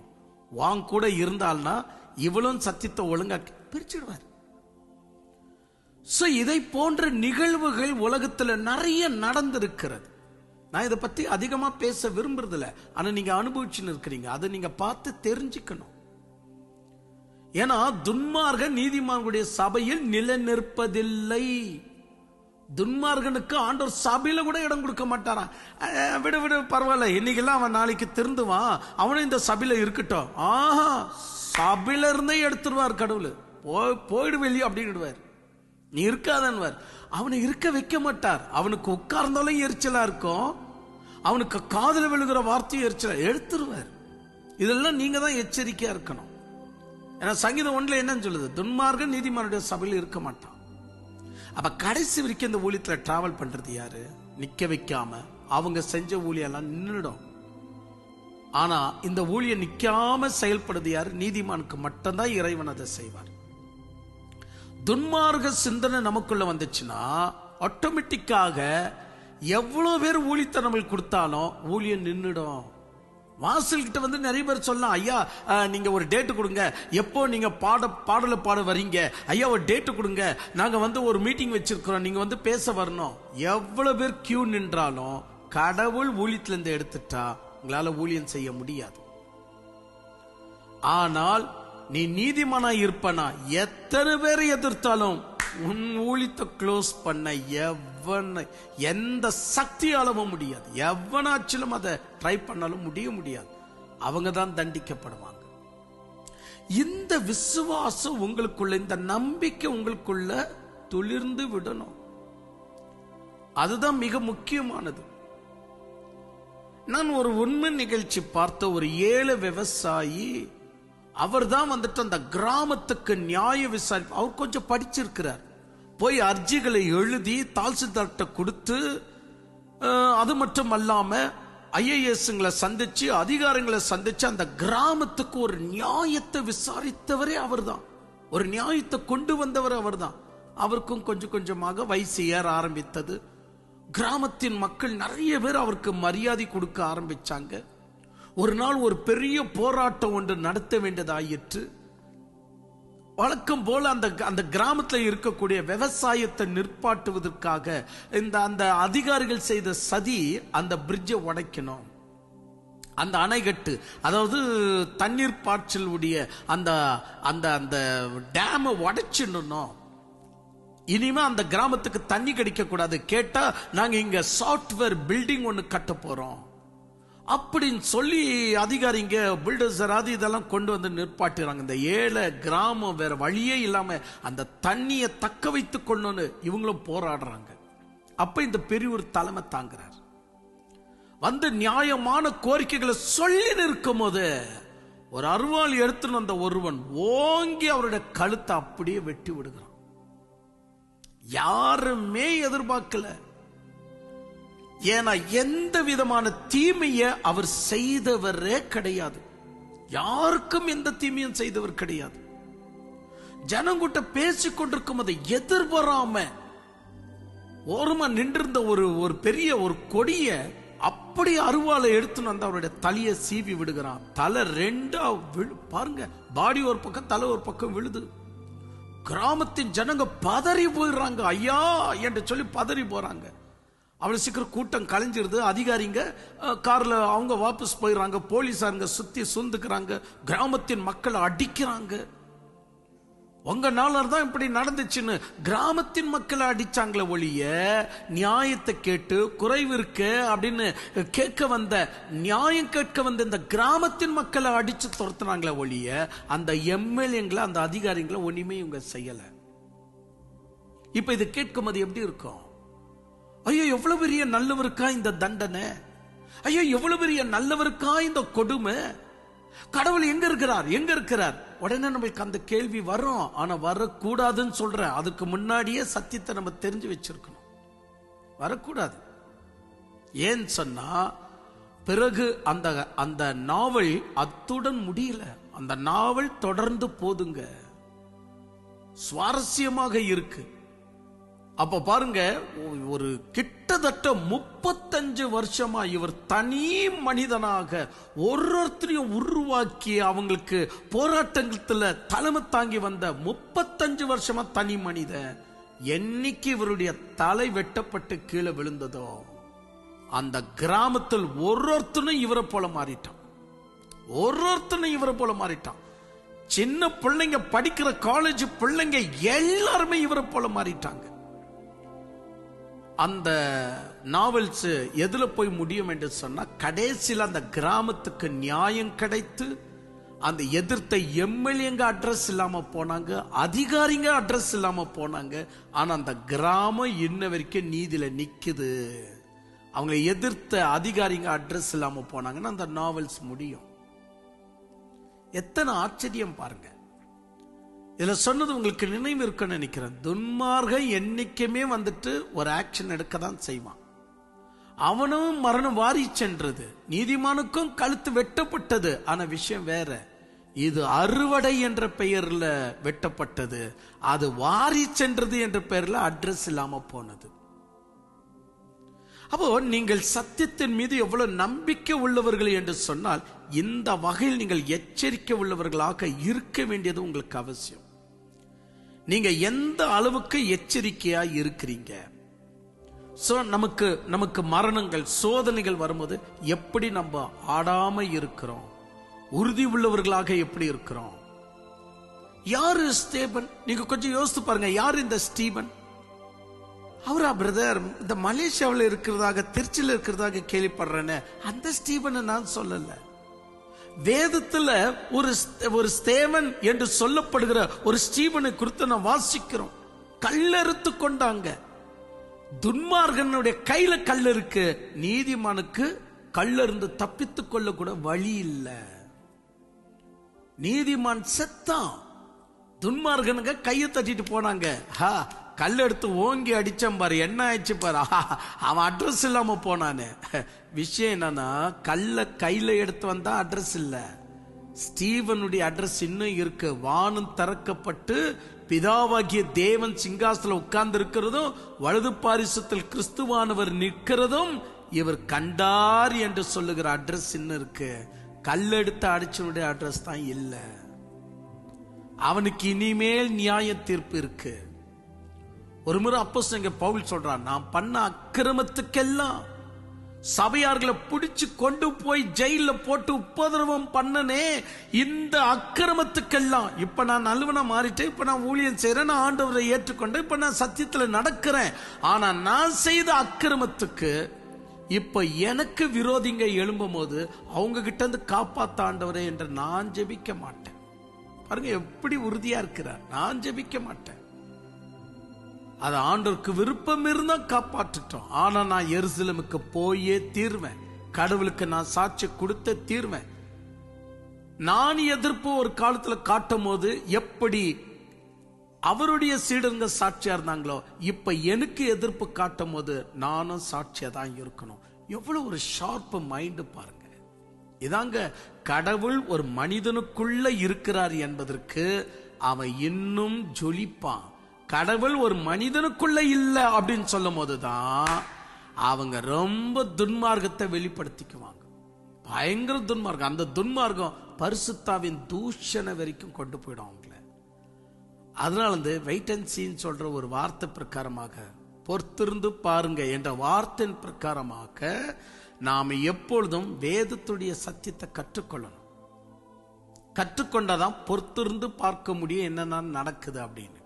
A: வாங்க கூட இருந்தால்னா இவளும் சத்தியத்தை ஒழுங்கா பிரிச்சிடுவார். இதை போன்ற நிகழ்வுகள் உலகத்துல நிறைய நடந்திருக்கிறது. நான் இதை பத்தி அதிகமா பேச விரும்புறதில்ல, ஆனா நீங்க அனுபவிச்சுன்னு இருக்கிறீங்க, அதை நீங்க பார்த்து தெரிஞ்சுக்கணும். ஏன்னா துன்மார்கன் நீதிமான்களுடைய சபையில் நிலைநிற்பதில்லை. துன்மார்கனுக்கு ஆண்டவர் சபையில கூட இடம் கொடுக்க மாட்டாராம். விட விட பரவாயில்ல, இன்னைக்கெல்லாம் அவன் நாளைக்கு திருந்துவான், அவனும் இந்த சபையில இருக்கட்டும். ஆஹா, சபையில இருந்தே எடுத்துருவார் கடவுள். போயிடு வெளியே அப்படின்னுடுவார், நீ இருக்காதன்வார். அவனை இருக்க வைக்க மாட்டார். அவனுக்கு உட்கார்ந்தாலும் எரிச்சலா இருக்கும், அவனுக்கு காதல விழுகிற வார்த்தையும் எரிச்சலா எடுத்துருவார். இதெல்லாம் நீங்க தான் எச்சரிக்கையா இருக்கணும். ஏன்னா சங்கீதம் 1 என்னன்னு சொல்லுது, துன்மார்கன் நீதிமானுடைய சபையில் இருக்க மாட்டான். அப்ப கடைசி வரைக்கும் இந்த ஊழியத்துல டிராவல் பண்றது யாரு? நிக்க வைக்காம அவங்க செஞ்ச ஊழியெல்லாம் நின்றுடும். ஆனா இந்த ஊழியம் நிக்காம செயல்படுறது யாரு? நீதிமானுக்கு மட்டும்தான் இறைவன் அதை செய்வார். துன்மார்க்க சிந்தனை நமக்குள்ள வந்துச்சுன்னா ஆட்டோமேட்டிக்காக எவ்வளவு பேர் ஊழியத்தை நம்மளுக்கு கொடுத்தாலும் ஊழியம் நின்றுடும். வாசல் கிட்ட வந்து நிறைய பேர் சொல்லலாம், ஐயா நீங்க ஒரு டேட்டு கொடுங்க, எப்போ நீங்க பாடல பாட வரீங்க, ஐயா ஒரு டேட்டு கொடுங்க, நாங்க வந்து ஒரு மீட்டிங் வச்சிருக்கிறோம், நீங்க வந்து பேச வரணும். எவ்வளவு பேர் கியூ நின்றாலும் கடவுள் ஊழியத்துல இருந்து எடுத்துட்டா உங்களால ஊழியம் செய்ய முடியாது. ஆனால் நீ நீதிமானா இருப்பனா எத்தனை பேரை எதிர்த்தாலும் உன் ஊழியத்தை க்ளோஸ் பண்ண எந்த சக்தியாலும் முடியாது. எவனாச்சிலும் அதை ட்ரை பண்ணாலும் முடியாது. அவங்க தான் தண்டிக்கப்படுவாங்க. இந்த விசுவாசம் உங்களுக்குள்ள, இந்த நம்பிக்கை உங்களுக்குள்ள துளிர்ந்து விடணும். அதுதான் மிக முக்கியமானது. நான் ஒரு உண்மை நிகழ்ச்சி பார்த்த ஒரு ஏழை விவசாயி, அவர் தான் வந்துட்டு அந்த கிராமத்துக்கு நியாய விசாரிப்பு, அவர் கொஞ்சம் படிச்சிருக்கிறார், போய் அர்ஜிகளை எழுதி தாசில்தார்கிட்ட கொடுத்து, அது மட்டும் அல்லாம ஐஏஎஸ்ங்களை சந்திச்சு அதிகாரங்களை சந்திச்சு அந்த கிராமத்துக்கு ஒரு நியாயத்தை விசாரித்தவரே அவர் தான், ஒரு நியாயத்தை கொண்டு வந்தவர் அவர் தான். அவருக்கும் கொஞ்சம் கொஞ்சமாக வயசு ஏற ஆரம்பித்தது. கிராமத்தின் மக்கள் நிறைய பேர் அவருக்கு மரியாதை கொடுக்க ஆரம்பிச்சாங்க. ஒரு நாள் ஒரு பெரிய போராட்டம் ஒன்று நடத்த வேண்டியதாயிற்று. வழக்கம் போல அந்த கிராமத்தில் இருக்கக்கூடிய விவசாயத்தை நிற்பாட்டுவதற்காக அந்த அதிகாரிகள் செய்த சதி, அந்த பிரிட்ஜை உடைக்கணும், அந்த அணைகட்டு, அதாவது தண்ணீர் பாய்ச்சல் உடைய அந்த அந்த அந்த டேமை உடைச்சிடணும். இனிமே அந்த கிராமத்துக்கு தண்ணி கிடைக்க கூடாது. கேட்டா நாங்க இங்க சாஃப்ட்வேர் பில்டிங் ஒன்னு கட்ட போறோம் அப்படின்னு சொல்லி அதிகாரிங்க பில்டர்ஸர் அது இதெல்லாம் கொண்டு வந்து நிற்பாட்டுறாங்க. இந்த ஏழை கிராமம் வேற வழியே இல்லாம அந்த தண்ணியை தக்க வைத்துக் கொள்ளணும்னு இவங்களும் போராடுறாங்க. அப்ப இந்த பெரிய தலைமை தாங்குறார், வந்து நியாயமான கோரிக்கைகளை சொல்லி நிற்கும் போது ஒரு அருவாள் எடுத்துன்னு வந்த ஒருவன் ஓங்கி அவருடைய கழுத்தை அப்படியே வெட்டி விடுகிறான். யாருமே எதிர்பார்க்கல. ஏன்னா எந்த விதமான தீமையை அவர் செய்தவரே கிடையாது. யாருக்கும் எந்த தீமையும் செய்தவர் கிடையாது. ஜனங்கிட்ட பேசிக் கொண்டிருக்கும் அதை எதிர்பாராம ஓரமா நின்றிருந்த ஒரு பெரிய ஒரு கொடிய அப்படி அருவாளை எடுத்துன்னு வந்து அவருடைய தலையை சீவி விடுகிறான். தலை ரெண்டா பாருங்க, பாடி ஒரு பக்கம் தலை ஒரு பக்கம் விழுது. கிராமத்தின் ஜனங்க பதறி போயிடுறாங்க, ஐயா என்று சொல்லி பதறி போறாங்க. அவ்வளவு சீக்கிரம் கூட்டம் கலைஞ்சிருது. அதிகாரிங்க கார்ல அவங்க வாபஸ் போயிடுறாங்க. போலீசாருங்க சுத்தி சுந்துக்கிறாங்க, கிராமத்தின் மக்களை அடிக்கிறாங்க. உங்க நாளர் தான் இப்படி நடந்துச்சுன்னு கிராமத்தின் மக்களை அடிச்சாங்களே ஒழிய நியாயத்தை கேட்டு குறைவு இருக்கு அப்படின்னு கேட்க வந்த, நியாயம் கேட்க வந்த இந்த கிராமத்தின் மக்களை அடிச்சு துரத்துனாங்களே ஒழிய அந்த எம்எல்ஏங்களை அந்த அதிகாரிகளை ஒண்ணுமே இவங்க செய்யல. இப்ப இது கேட்கும் போது எப்படி இருக்கும்? ஐயோ எவ்வளவு பெரிய நல்லவருக்கா இந்த தண்டனை, ஐயோ எவ்வளவு பெரிய நல்லவருக்கா இந்த கொடுமை, கடவுள் எங்க இருக்கிறார்? உடனே நம்மளுக்கு அந்த கேள்வி வரும். ஆனா வரக்கூடாதுன்னு சொல்றேன். அதுக்கு முன்னாடியே சத்தியத்தை நம்ம தெரிஞ்சு வச்சிருக்கணும். வரக்கூடாது. ஏன் சொன்னா பிறகு அந்த நாவல் அத்துடன் முடியல. அந்த நாவல் தொடர்ந்து போதுங்க, சுவாரஸ்யமாக இருக்கு. அப்ப பாருங்க, ஒரு கிட்டத்தட்ட 35 வருஷமா இவர் தனி மனிதனாக ஒருத்தரையும் உருவாக்கி அவங்களுக்கு போராட்டத்துல தலைமை தாங்கி வந்த 35 வருஷமா தனி மனிதன் என்னைக்கு இவருடைய தலை வெட்டப்பட்டு கீழே விழுந்ததோ அந்த கிராமத்தில் ஒருத்தனும் இவரை போல மாறிட்டான். ஒருத்தனும் இவரை போல மாறிட்டான். சின்ன பிள்ளைங்க, படிக்கிற காலேஜ் பிள்ளைங்க எல்லாருமே இவரை போல மாறிட்டாங்க. அந்த நாவல்ஸ் எதுல போய் முடியும் என்று சொன்னா, கடைசியில் அந்த கிராமத்துக்கு நியாயம் கிடைத்து அந்த எதிர்த்த எம்எல்ஏங்க அட்ரஸ் இல்லாம போனாங்க, அதிகாரிங்க அட்ரஸ் இல்லாம போனாங்க. ஆனா அந்த கிராமம் இன்ன வரைக்கும் நீதியில நிக்குது. அவங்க எதிர்த்த அதிகாரிங்க அட்ரஸ் இல்லாம போனாங்கன்னா அந்த நாவல்ஸ் முடியும். எத்தனை ஆச்சரியம் பாருங்க. இதுல சொன்னது உங்களுக்கு நினைவு இருக்குன்னு நினைக்கிறேன். துன்மார்கன் என்னைக்குமே வந்துட்டு ஒரு ஆக்ஷன் எடுக்க தான் செய்வான். அவனும் மரணம் வாரி சென்றது, நீதிமானுக்கும் கழுத்து வெட்டப்பட்டது. ஆனா விஷயம் வேற. இது அறுவடை என்ற பெயர்ல வெட்டப்பட்டது, அது வாரி சென்றது என்ற பெயர்ல அட்ரஸ் இல்லாம போனது. அப்போ நீங்கள் சத்தியத்தின் மீது எவ்வளவு நம்பிக்கை உள்ளவர்கள் என்று சொன்னால், இந்த வகையில் நீங்கள் எச்சரிக்கை உள்ளவர்களாக இருக்க வேண்டியது உங்களுக்கு அவசியம். நீங்க எந்த அளவுக்கு எச்சரிக்கையா இருக்கிறீங்க? நமக்கு மரணங்கள், சோதனைகள் வரும்போது எப்படி நம்ம ஆடாம இருக்கிறோம்? உறுதி உள்ளவர்களாக எப்படி இருக்கிறோம்? யாரு ஸ்டீபன்? நீங்க கொஞ்சம் யோசித்து பாருங்க. யார் இந்த ஸ்டீபன்? அவரா பிரதர் இந்த மலேசியாவில் இருக்கிறதாக, திருச்சியில் இருக்கிறதாக கேள்விப்படுறேன்னு. அந்த ஸ்டீபனை நான் சொல்லல. வேதத்துல ஒரு ஸ்தேவன் என்று சொல்லப்படுகிற ஒரு ஸ்டீபனை குறித்து நான் வாசிக்கிறோம். கல்லறுத்து கொண்டாங்க. துன்மார்கனுடைய கையில கல் இருக்கு, நீதிமானுக்கு கல்லறிந்து தப்பித்துக் கொள்ள கூட வழி இல்லை. நீதிமான் செத்தான், துன்மார்கனுங்க கையை தட்டிட்டு போனாங்க. கல் எடுத்து ஓங்கி அடிச்சான் பாரு, என்ன ஆயிடுச்சு பாரு. அவன் அட்ரஸ் இல்லாம போனானே. விஷயம் என்னன்னா, கல்ல கையில எடுத்து வந்தா அட்ரஸ் இல்ல. ஸ்டீவனுடைய அட்ரஸ் இன்னும் இருக்கு. வானம் திறக்கப்பட்டு பிதாவாகிய தேவன் சிங்காசனத்தில் உட்கார்ந்து இருக்கிறதும், வலது பாரிசத்தில் கிறிஸ்துவானவர் நிற்கிறதும் இவர் கண்டார் என்று சொல்லுகிற அட்ரஸ் இன்னும் இருக்கு. கல்லெடுத்து அடிச்சனுடைய அட்ரஸ் தான் இல்ல. அவனுக்கு இனிமேல் நியாய தீர்ப்பு இருக்கு. ஒரு முறை அப்போஸ்தலன் பவுல் சொல்றான், நான் பண்ண அக்கிரமத்துக்கெல்லாம் சபையார்களை பிடிச்சு கொண்டு போய் ஜெயில போட்டு உபதிரவம் பண்ணனே, இந்த அக்கிரமத்துக்கெல்லாம் இப்ப நான் நல்லவனா மாறிட்டேன், இப்ப நான் ஊழியம் செய்யறேன், நான் ஆண்டவரை ஏற்றுக்கொண்டேன், இப்ப நான் சத்தியத்துல நடக்கிறேன். ஆனா நான் செய்த அக்கிரமத்துக்கு இப்ப எனக்கு விரோதிங்க எழும்பும் போது அவங்க கிட்ட இருந்து காப்பாத்த ஆண்டவரே என்று நான் ஜெபிக்க மாட்டேன். பாருங்க எப்படி உறுதியா இருக்கிறார். நான் ஜெபிக்க மாட்டேன். அது ஆண்டவருக்கு விருப்பம் இருந்தா காப்பாற்றிட்டோம். ஆனா நான் எருசலேமுக்கு போயே தீர்வேன். கடவுளுக்கு நான் சாட்சி கொடுத்த தீர்வேன். நான் எதிர்ப்பு ஒரு காலத்துல காட்டும் போது எப்படி அவருடைய சீடருங்க சாட்சியா இருந்தாங்களோ, இப்ப எனக்கு எதிர்ப்பு காட்டும் போது நானும் சாட்சியா தான் இருக்கணும். எவ்வளவு ஒரு ஷார்ப் மைண்ட் பாருங்க. இதாங்க கடவுள் ஒரு மனிதனுக்குள்ள இருக்கிறார் என்பதற்கு அவன் இன்னும் ஜொலிப்பான். கடவுள் ஒரு மனிதனுக்குள்ள இல்ல அப்படின்னு சொல்லும் போதுதான் அவங்க ரொம்ப துன்மார்க்கத்தை வெளிப்படுத்திக்குவாங்க. பயங்கர துன்மார்க்கம். அந்த துன்மார்க்கம் பரிசுத்தாவின் தூஷணை வரைக்கும் கொண்டு போயிடும் அவங்கள. அதனால வெயிட் அண்ட் சீன்னு சொல்ற ஒரு வார்த்தை பிரகாரமாக, பொறுத்திருந்து பாருங்க என்ற வார்த்தையின் பிரகாரமாக நாம எப்பொழுதும் வேதத்துடைய சத்தியத்தை கற்றுக்கொள்ளணும். கற்றுக்கொண்டாதான் பொறுத்திருந்து பார்க்க முடியும் என்னென்ன நடக்குது அப்படின்னு.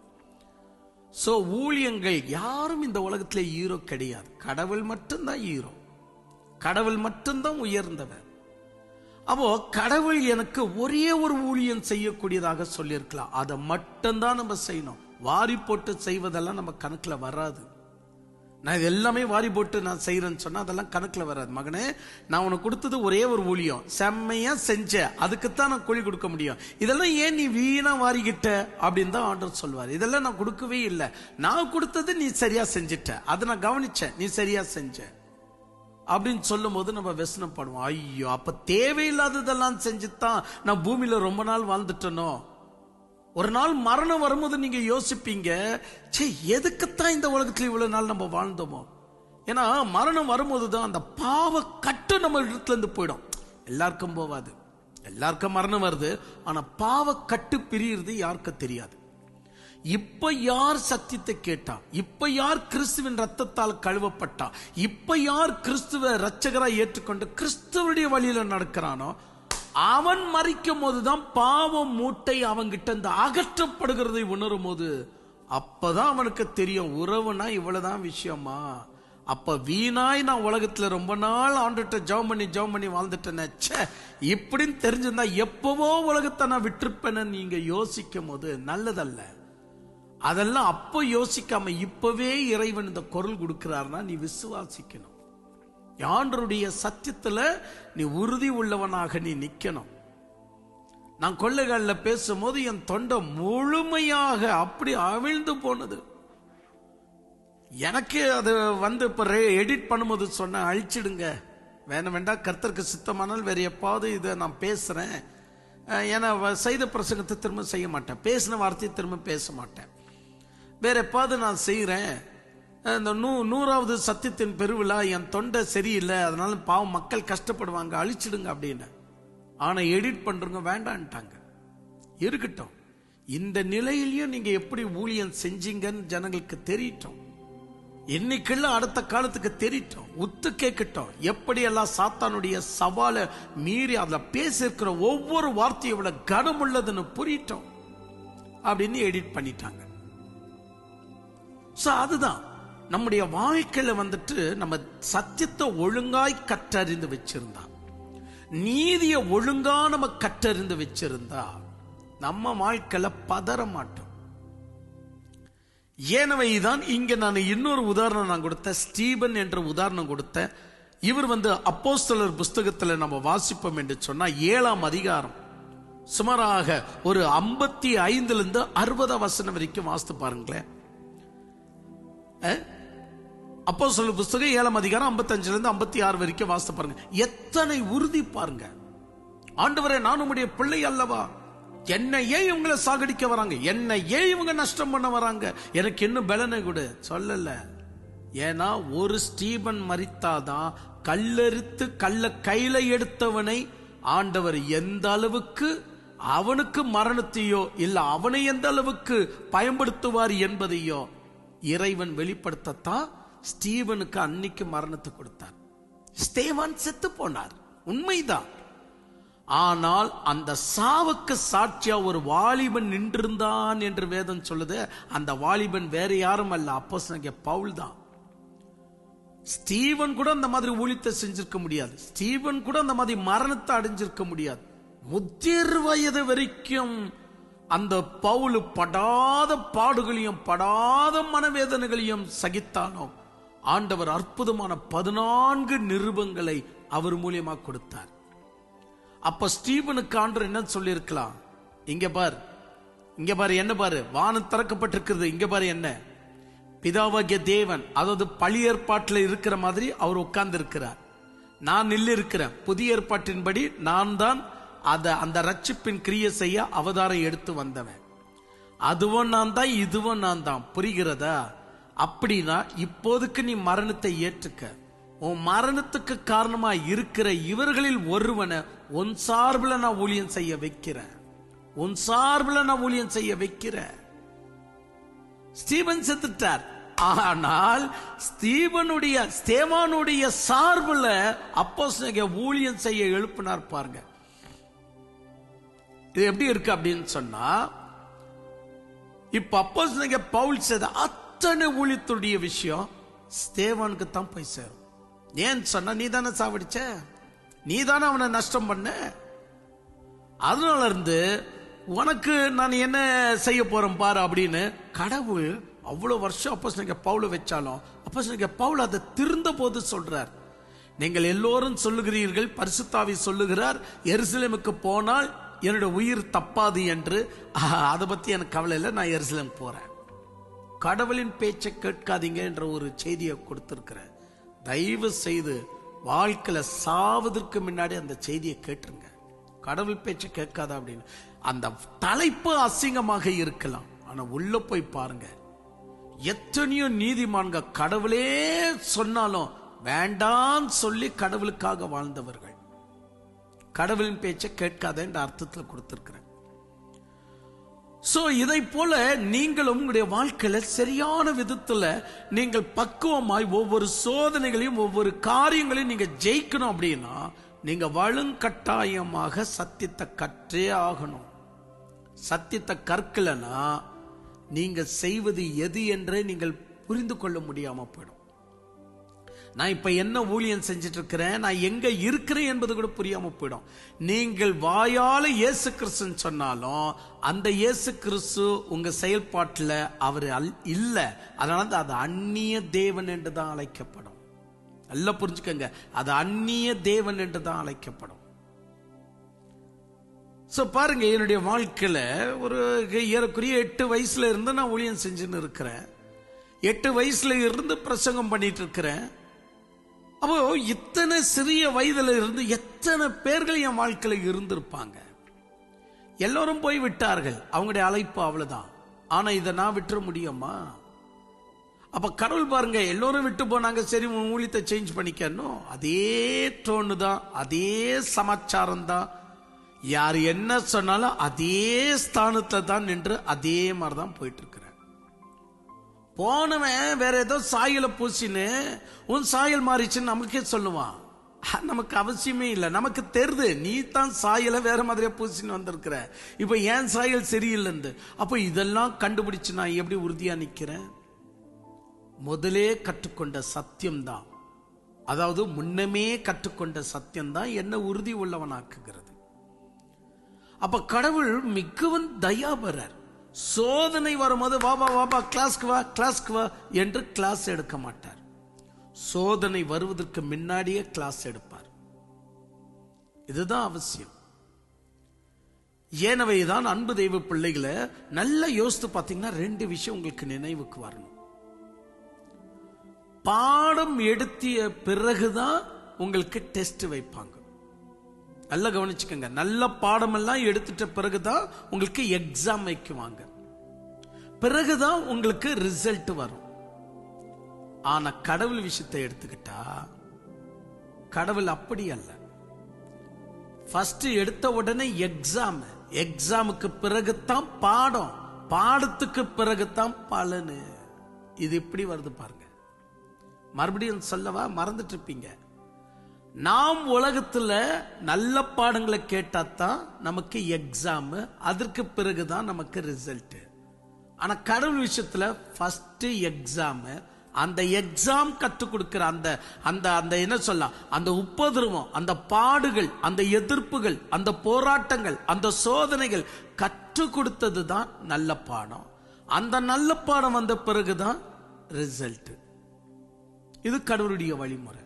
A: சோ ஊழியங்கள் யாரும் இந்த உலகத்துல ஹீரோ கிடையாது. கடவுள் மட்டும்தான் ஹீரோ. கடவுள் மட்டும்தான் உயர்ந்தவர். அப்போ கடவுள் எனக்கு ஒரே ஒரு ஊழியம் செய்யக்கூடியதாக சொல்லியிருக்கலாம். அதை மட்டும்தான் நம்ம செய்யணும். வாரி போட்டு செய்வதெல்லாம் நம்ம கணக்குல வராது. நான் இது எல்லாமே வாரி போட்டு நான் செய்யறேன்னு சொன்னா அதெல்லாம் கணக்குல வராது. மகனே, நான் உனக்கு கொடுத்தது ஒரே ஒரு ஊழியம், செம்மையா செஞ்ச, அதுக்குத்தான் நான் கூலி கொடுக்க முடியும். இதெல்லாம் ஏன் நீ வீணா வாரிக்கிட்ட அப்படின்னு தான் ஆண்டவர் சொல்வார். இதெல்லாம் நான் கொடுக்கவே இல்லை. நான் கொடுத்தது நீ சரியா செஞ்சிட்ட, அதை நான் கவனிச்சேன், நீ சரியா செஞ்ச அப்படின்னு சொல்லும் போது நம்ம வெசனப்படுவோம். ஐயோ, அப்ப தேவையில்லாததெல்லாம் செஞ்சுதான் நான் பூமியில ரொம்ப நாள் வாழ்ந்துட்டனோ. ஒரு நாள் மரணம் வரும்போது நீங்க யோசிப்பீங்க, எதுக்குத்தான் இந்த உலகத்துல இவ்வளவு நாள் நம்ம வாழ்ந்தோமோ. ஏன்னா மரணம் வரும்போது தான் அந்த பாவ கட்டு நம்ம இடத்துல இருந்து போயிடும். எல்லாருக்கும் போவாது, எல்லாருக்கும் மரணம் வருது. ஆனா பாவ கட்டு பிரியுறது யாருக்கும் தெரியாது. இப்ப யார் சத்தியத்தை கேட்டா, இப்ப யார் கிறிஸ்துவின் ரத்தத்தால் கழுவப்பட்டா, இப்ப யார் கிறிஸ்துவ ரட்சகராய் ஏற்றுக்கொண்டு கிறிஸ்துவனுடைய வழியில நடக்கிறானோ, அவன் மரிக்கும் போதுதான் பாவம் மூட்டை அவன்கிட்ட இருந்து அகற்றப்படுகிறதை உணரும் போது அப்பதான் அவனுக்கு தெரியும், உறவுனா இவ்வளவுதான் விஷயமா. அப்ப வீணாய் நான் உலகத்துல ரொம்ப நாள் ஆண்டுட்ட ஜெபம் பண்ணி வாழ்ந்துட்டேன், இப்படின்னு தெரிஞ்சிருந்தா எப்பவோ உலகத்தை நான் விட்டுருப்பேன்னு நீங்க யோசிக்கும் போது நல்லதல்ல. அதெல்லாம் அப்ப யோசிக்காம இப்பவே இறைவன் இந்த குரல் கொடுக்கிறார்னா நீ விசுவாசிக்கணும். ஆண்டவருடைய சத்தியத்துல நீ உறுதி உள்ளவனாக நீ நிக்கணும். நான் கொள்ளைகள்ல பேசும்போது என் தொண்டை முழுமையாக அப்படி அவிழ்ந்து போனது. எனக்கு அது இப்ப எடிட் பண்ணும்போது சொன்ன அழிச்சிடுங்க, வேண்டாம் கர்த்தருக்கு சித்தமானால் வேற எப்பாவது இதை நான் பேசுறேன். ஏன்னா செய்த பிரசங்கத்தை திரும்ப செய்ய மாட்டேன், பேசின வார்த்தையை திரும்ப பேச மாட்டேன், வேற எப்பாவது நான் செய்யறேன். இந்த 100வது சத்தியத்தின் பெருவிழா என் தொண்டை சரியில்லை, அதனால பாவம் மக்கள் கஷ்டப்படுவாங்க, அழிச்சிடுங்க அப்படின்னு. ஆனா எடிட் பண்றவங்க வேண்டான்ட்டாங்க. இருக்கட்டும், இந்த நிலையிலையும் நீங்க எப்படி ஊழியம் செஞ்சீங்கன்னு ஜனங்களுக்கு தெரியட்டும், இன்னைக்குள்ள அடுத்த காலத்துக்கு தெரியட்டும், உத்து கேட்கட்டும். எப்படி எல்லாம் சாத்தானுடைய சவாலை மீறி அதுல பேசிருக்கிற ஒவ்வொரு வார்த்தையை விட கனம் உள்ளதுன்னு புரியட்டும் அப்படின்னு எடிட் பண்ணிட்டாங்க. அதுதான் நம்முடைய வாழ்க்கையில நம்ம சத்தியத்தை ஒழுங்காய் கற்றறிந்து வச்சிருந்தா, நீதியை ஒழுங்கா நம்ம கற்றறிந்து வச்சிருந்தா நம்ம வாழ்க்கையில பதற மாட்டோம். ஏனவைதான் இங்க நான் இன்னொரு உதாரணம் நான் கொடுத்தேன், ஸ்டீபன் என்ற உதாரணம் கொடுத்தேன். இவர் அப்போஸ்தலர் புஸ்தகத்தில் நம்ம வாசிப்போம் என்று சொன்னா 7ஆம் அதிகாரம் சுமாராக ஒரு 55 60 வசனம் வரைக்கும் வாசித்து பாருங்களேன். அப்போஸ்தலர் புஸ்தகம் 7ஆம் அதிகாரம் 55 56 வரைக்கும் வாசித்து பாருங்க. எத்தனை உறுதி பாருங்க. ஆண்டவரே, நான் உம்முடைய பிள்ளை அல்லவா, என்னை ஏன் இவங்களை சாகடிக்க வராங்க, என்னை ஏன் இவங்க நஷ்டம் பண்ண வராங்க, எனக்கு இன்னும் பலனை கொடு சொல்லல. ஏன்னா ஒரு ஸ்டீபன் மரித்தாதான் கல்லெடுத்து கல்ல கையில எடுத்தவனை ஆண்டவர் எந்த அளவுக்கு அவனுக்கு மரணத்தையோ இல்ல அவனை எந்த அளவுக்கு பயன்படுத்துவார் என்பதையோ இறைவன் வெளிப்படுத்தத்தான் ஸ்டீவனுக்கு அன்னைக்கு மரணத்தை கொடுத்தார். ஸ்தேவான் செத்து போனார், உண்மைதான். ஆனால் அந்த சாவுக்கு சாட்சியா ஒரு வாலிபன் நின்றிருந்தான் என்று வேதம் சொல்லுது. அந்த வாலிபன் வேற யாரும் அல்ல, அப்போஸ்தலனாகிய பவுல் தான். ஸ்டீவன் கூட அந்த மாதிரி ஊழியத்தை செஞ்சிருக்க முடியாது, ஸ்டீவன் கூட அந்த மாதிரி மரணத்தை அடைஞ்சிருக்க முடியாது. முதிர் வயது வரைக்கும் அந்த பவுல் படாத பாடுகளையும் படாத மனவேதனைகளையும் சகித்தானோ ஆண்டவர் அற்புதமான 14 நிருபங்களை அவர் மூலியமா கொடுத்தார். அப்ப ஸ்டீவனுக்கு ஆண்டவர் என்ன சொல்லி இருக்கலாம், இங்க பாரு என்ன பாரு, வானம் திறக்கப்பட்டிருக்கிறது, இங்க பாரு என்ன, பிதாவாகிய தேவன், அதாவது பழைய ஏற்பாட்டில் இருக்கிற மாதிரி அவர் உட்கார்ந்து இருக்கிறார், நான் நில்லு இருக்கிறேன், புதிய ஏற்பாட்டின்படி நான் தான் அந்த ரட்சிப்பின் கிரியை செய்ய அவதாரம் எடுத்து வந்தவன், அதுவும் நான் தான் இதுவும் நான் தான். புரிகிறதா? அப்படின்னா இப்போதுக்கு நீ மரணத்தை ஏற்றுக்க, உன் மரணத்துக்கு காரணமா இருக்கிற இவர்களில் ஒருவனை உன் சார்பில் நான் ஊழியம் செய்ய வைக்கிறேன், உன் சார்பில் நான் ஊழியம் செய்ய வைக்கிறேன். ஸ்டீபன் செத்துட்டார், ஆனால் ஸ்தேவானுடைய சார்பில் அப்போஸ்தலனாகிய ஊழியம் செய்ய எழுப்பினார். பாருங்க இது எப்படி இருக்கு அப்படின்னு சொன்னா, இப்ப அப்போஸ்தலனாகிய பவுல் செய்த அத்தனை ஊழியத்துடைய விஷயம் ஸ்தேவானுக்கு தான் போய் சேரும். ஏன்னு சொன்னா, நீ தானே சாவடிச்ச, நீ தானே அவனை நஷ்டம் பண்ண, அதனால இருந்து உனக்கு நான் என்ன செய்ய போறேன் பாரு அப்படின்னு கடவுள் அவ்வளவு வருஷம் அப்போஸ்தலனாகிய பவுல் வச்சாலும் அப்போஸ்தலனாகிய பவுல் அதை திருந்த போது சொல்றார், நீங்கள் எல்லோரும் சொல்லுகிறீர்கள், பரிசுத்த ஆவி சொல்லுகிறார், எருசலேமுக்கு போனால் என்னோட உயிர் தப்பாது என்று. அதை பத்தி எனக்கு கவலை இல்லை, நான் எருசலேம் போறேன். கடவுளின் பேச்சை கேட்காதீங்க என்ற ஒரு செய்தியை கொடுத்திருக்கிறேன். தயவு செய்து வாழ்க்கையில சாவதற்கு முன்னாடி அந்த செய்தியை கேட்டுருங்க, கடவுள் பேச்சை கேட்காத அப்படின்னு. அந்த தலைப்பு அசிங்கமாக இருக்கலாம், ஆனா உள்ள போய் பாருங்க, எத்தனையோ நீதிமான்கள் கடவுளே சொன்னாலும் வேண்டாம் சொல்லி கடவுளுக்காக வாழ்ந்தவர்கள். கடவுளின் பேச்சை கேட்காத என்ற அர்த்தத்தில் கொடுத்திருக்கிறேன். சோ இதை போல நீங்கள் உங்களுடைய வாழ்க்கையில சரியான விதத்துல நீங்கள் பக்குவமாய் ஒவ்வொரு சோதனைகளையும் ஒவ்வொரு காரியங்களையும் நீங்க ஜெயிக்கணும் அப்படின்னா நீங்க வலுங்கட்டாயமாக சத்தியத்தை கற்றே ஆகணும். சத்தியத்தை கற்கலனா நீங்க செய்வது எது என்றே நீங்கள் புரிந்து கொள்ள முடியாம போயிடும். நான் இப்ப என்ன ஊழியம் செஞ்சிட்டு இருக்கிறேன், நான் எங்க இருக்கிறேன் என்பது கூட புரியாம போயிடும். நீங்கள் வாயால இயேசு கிறிஸ்துன்னு சொன்னாலும் அந்த இயேசு கிறிஸ்து உங்க செயல்பாட்டில் அவர் இல்ல. அதனால அது அந்நிய தேவன் என்று தான் அழைக்கப்படும். நல்லா புரிஞ்சுக்கங்க, அது அந்நிய தேவன் என்று தான் அழைக்கப்படும். சோ பாருங்க, என்னுடைய வாழ்க்கையில ஒரு ஏறக்குறைய 8 வயசுல இருந்து நான் ஊழியம் செஞ்சுன்னு இருக்கிறேன். 8 வயசுல இருந்து பிரசங்கம் பண்ணிட்டு இருக்கிறேன். அப்போ இத்தனை சிறிய வயதுல இருந்து எத்தனை பேர்கள் என் வாழ்க்கையில இருந்திருப்பாங்க. எல்லாரும் போய் விட்டார்கள், அவங்களுடைய அழைப்பு அவ்வளவுதான். ஆனா இதை நான் விட்டுற முடியுமா? அப்ப கடவுள் பாருங்க, எல்லோரும் விட்டு போனாங்க, சரி உன் ஊழியத்தை சேஞ்ச் பண்ணிக்கணும். அதே டோனு தான், அதே சமாச்சாரம் தான், யார் என்ன சொன்னாலும் அதே ஸ்தானத்துல தான் நின்று அதே மாதிரிதான் போயிட்டு இருக்கிறேன். போனவன் வேற ஏதோ சாயல பூசின்னு உன் சாயல் மாறிச்சுன்னு நமக்கே சொல்லுவான். நமக்கு அவசியமே இல்லை, நமக்கு தெரியுது நீ தான் சாயல வேற மாதிரியா பூசின்னு வந்திருக்கிற, இப்ப ஏன் சாயல் சரியில்லைன்னு. அப்ப இதெல்லாம் கண்டுபிடிச்சு நான் எப்படி உறுதியா நிக்கிறேன்? முதலே கற்றுக்கொண்ட சத்தியம்தான், அதாவது முன்னமே கற்றுக்கொண்ட சத்தியம்தான் என்ன உறுதி உள்ளவனாக்குகிறது. அப்ப கடவுள் மிகவும் தயாபரர். சோதனை வரும்போது வாபா வாபா கிளாஸ்க்கு வா கிளாஸ்க்கு வா என்று கிளாஸ் எடுக்க மாட்டார். சோதனை வருவதற்கு முன்னாடியே கிளாஸ் எடுப்பார். இதுதான் அவசியம். ஏனவேதான் அன்பு தெய்வ பிள்ளைகளை நல்லா யோசித்து பார்த்தீங்கன்னா 2 விஷயம் உங்களுக்கு நினைவுக்கு வரணும். பாடம் எடுத்திய பிறகுதான் உங்களுக்கு டெஸ்ட் வைப்பாங்க. நல்லா கவனிச்சுக்கோங்க, நல்ல பாடம் எல்லாம் எடுத்துட்ட பிறகுதான் உங்களுக்கு எக்ஸாம் வைக்குவாங்க, பிறகுதான் உங்களுக்கு ரிசல்ட் வரும். ஆனா கடவுள் விஷயத்தை எடுத்துக்கிட்டா கடவுள் அப்படி அல்ல. ஃபர்ஸ்ட் எடுத்த உடனே எக்ஸாம், எக்ஸாமுக்கு பிறகுதான் பாடம், பாடத்துக்கு பிறகுதான் பலனு. இது எப்படி வருது பாருங்க. மறுபடியும் சொல்லவா, மறந்துட்டு இருப்பீங்க. நாம் உலகத்துல நல்ல பாடங்களை கேட்டாதான் நமக்கு எக்ஸாம், அதற்கு பிறகுதான் நமக்கு ரிசல்ட். ஆனா கடவுள் விஷயத்துல ஃபர்ஸ்ட் எக்ஸாம், அந்த எக்ஸாம் கற்றுக் கொடுக்கிற அந்த அந்த அந்த என்ன சொல்ல, அந்த உபதிரவம், அந்த பாடுகள், அந்த எதிர்ப்புகள், அந்த போராட்டங்கள், அந்த சோதனைகள் கற்றுக் கொடுத்தது தான் நல்ல பாடம். அந்த நல்ல பாடம் வந்த பிறகுதான் ரிசல்ட். இது கடவுளுடைய வழிமுறை.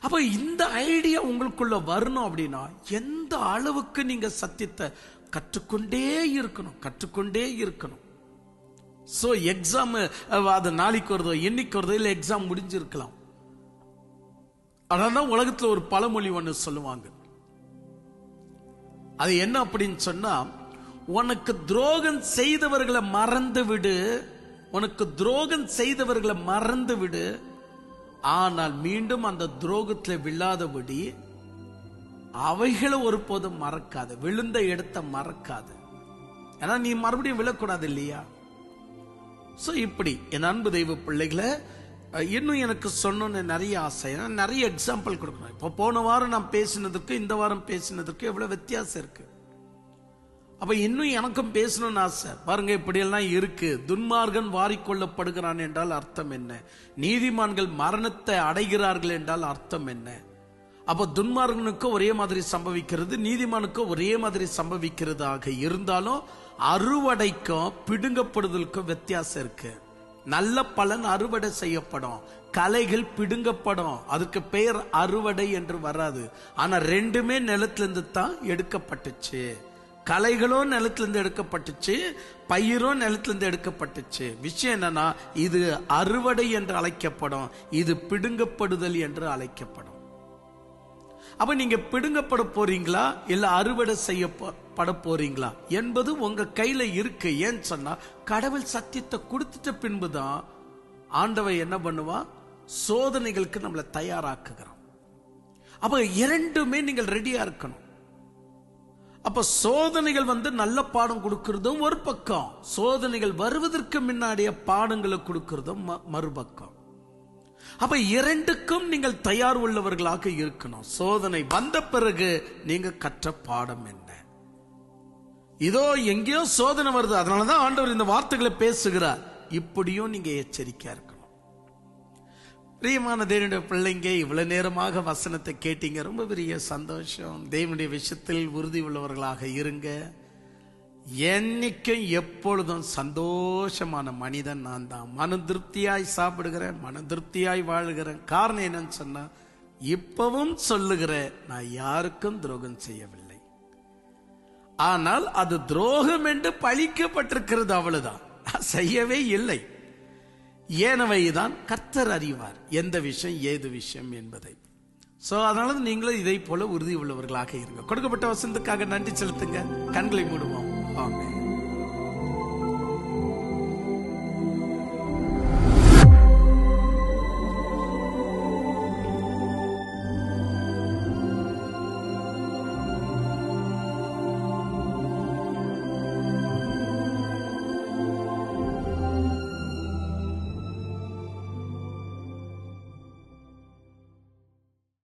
A: அப்ப இந்த ஐடியா உங்களுக்குள்ள வரணும் அப்படின்னா எந்த அளவுக்கு நீங்க சத்தியத்தை கற்றுக்கொண்டே இருக்கணும், கற்றுக்கொண்டே இருக்கணும். சோ எக்ஸாம் அது நாளைக்கு வருதோ என்னைக்கு வருதோ இல்ல எக்ஸாம் முடிஞ்சிருக்கலாம். அதான் உலகத்துல ஒரு பழமொழி ஒண்ணு சொல்லுவாங்க. அது என்ன அப்படின்னு சொன்னா, உனக்கு துரோகம் செய்தவர்களை மறந்து விடு, உனக்கு துரோகம் செய்தவர்களை மறந்து விடு, ஆனால் மீண்டும் அந்த துரோகத்தில் விழாதபடி அவைகளை ஒருபோதும் மறக்காது, விழுந்த இடத்தை மறக்காது. ஏன்னா நீ மறுபடியும் விழக்கூடாது இல்லையா? சோ இப்படி என் அன்பு தெய்வ பிள்ளைகளை, இன்னும் எனக்கு சொன்னோன்னு நிறைய ஆசை, நிறைய எக்ஸாம்பிள் கொடுக்கணும். இப்போ போன வாரம் நான் பேசினதுக்கு இந்த வாரம் பேசினதுக்கு எவ்வளவு வித்தியாசம் இருக்கு. அப்ப இன்னும் எனக்கும் பேசணும்னு ஆசை. பாருங்க, இப்படி எல்லாம் இருக்கு. துன்மார்கன் வாரிக்கொள்ளப்படுகிறான் என்றால் அர்த்தம் என்ன? நீதிமான்கள் மரணத்தை அடைகிறார்கள் என்றால் அர்த்தம் என்ன? அப்ப துன்மார்கனுக்கு ஒரே மாதிரி சம்பவிக்கிறது, நீதிமானுக்கு ஒரே மாதிரி சம்பவிக்கிறதாக இருந்தாலும் அறுவடைக்கும் பிடுங்கப்படுதலுக்கும் வித்தியாசம் இருக்கு. நல்ல பலன் அறுவடை செய்யப்படும், கலைகள் பிடுங்கப்படும், அதுக்கு பெயர் அறுவடை என்று வராது. ஆனா ரெண்டுமே நிலத்திலிருந்து தான் எடுக்கப்பட்டுச்சு. கலைகளும் நிலத்திலிருந்து எடுக்கப்பட்டுச்சு, பயிரும் நிலத்திலிருந்து எடுக்கப்பட்டுச்சு. விஷயம் என்னன்னா, இது அறுவடை என்று அழைக்கப்படும், இது பிடுங்கப்படுதல் என்று அழைக்கப்படும். அப்ப நீங்க பிடுங்கப்பட போறீங்களா இல்ல அறுவடை செய்யப்பட போறீங்களா என்பது உங்க கையில இருக்கு. ஏன்னு சொன்னா, கடவுள் சத்தியத்தை கொடுத்துட்ட பின்புதான் ஆண்டவன் என்ன பண்ணுவா, சோதனைகளுக்கு நம்மளை தயாராக்குகிறான். அப்ப இரண்டுமே நீங்கள் ரெடியா இருக்கணும். அப்ப சோதனைகள் நல்ல பாடம் கொடுக்கிறதும் ஒரு பக்கம், சோதனைகள் வருவதற்கு முன்னாடிய பாடங்களை கொடுக்கிறதும் மறுபக்கம். அப்ப இரண்டுக்கும் நீங்கள் தயார் உள்ளவர்களாக இருக்கணும். சோதனை வந்த பிறகு நீங்க கற்ற பாடம் என்ன? இதோ எங்கேயோ சோதனை வருது, அதனாலதான் ஆண்டவர் இந்த வார்த்தைகளை பேசுகிறார். இப்படியும் நீங்க எச்சரிக்கையா இருக்கணும். பிரியமான தேவனுடைய பிள்ளைங்க, இவ்வளவு நேரமாக வசனத்தை கேட்டீங்க, ரொம்ப பெரிய சந்தோஷம். தேவனுடைய விஷயத்தில் உறுதி உள்ளவர்களாக இருங்க. என்னைக்கும் எப்பொழுதும் சந்தோஷமான மனிதன் நான் தான். மன திருப்தியாய் சாப்பிடுகிறேன், மன திருப்தியாய் வாழுகிறேன். காரணம் என்னன்னு சொன்னா, இப்பவும் சொல்லுகிறேன், நான் யாருக்கும் துரோகம் செய்யவில்லை. ஆனால் அது துரோகம் என்று பழிக்கப்பட்டிருக்கிறது, அவ்வளவுதான். செய்யவே இல்லை. ஏனவைதான் கர்த்தர் அறிவார் எந்த விஷயம் ஏது விஷயம் என்பதை. அதனால நீங்களும் இதை போல உறுதி உள்ளவர்களாக இருங்க. கொடுக்கப்பட்ட வசனத்துக்காக நன்றி செலுத்துங்க. கண்களை மூடுவோம். ஆமென்.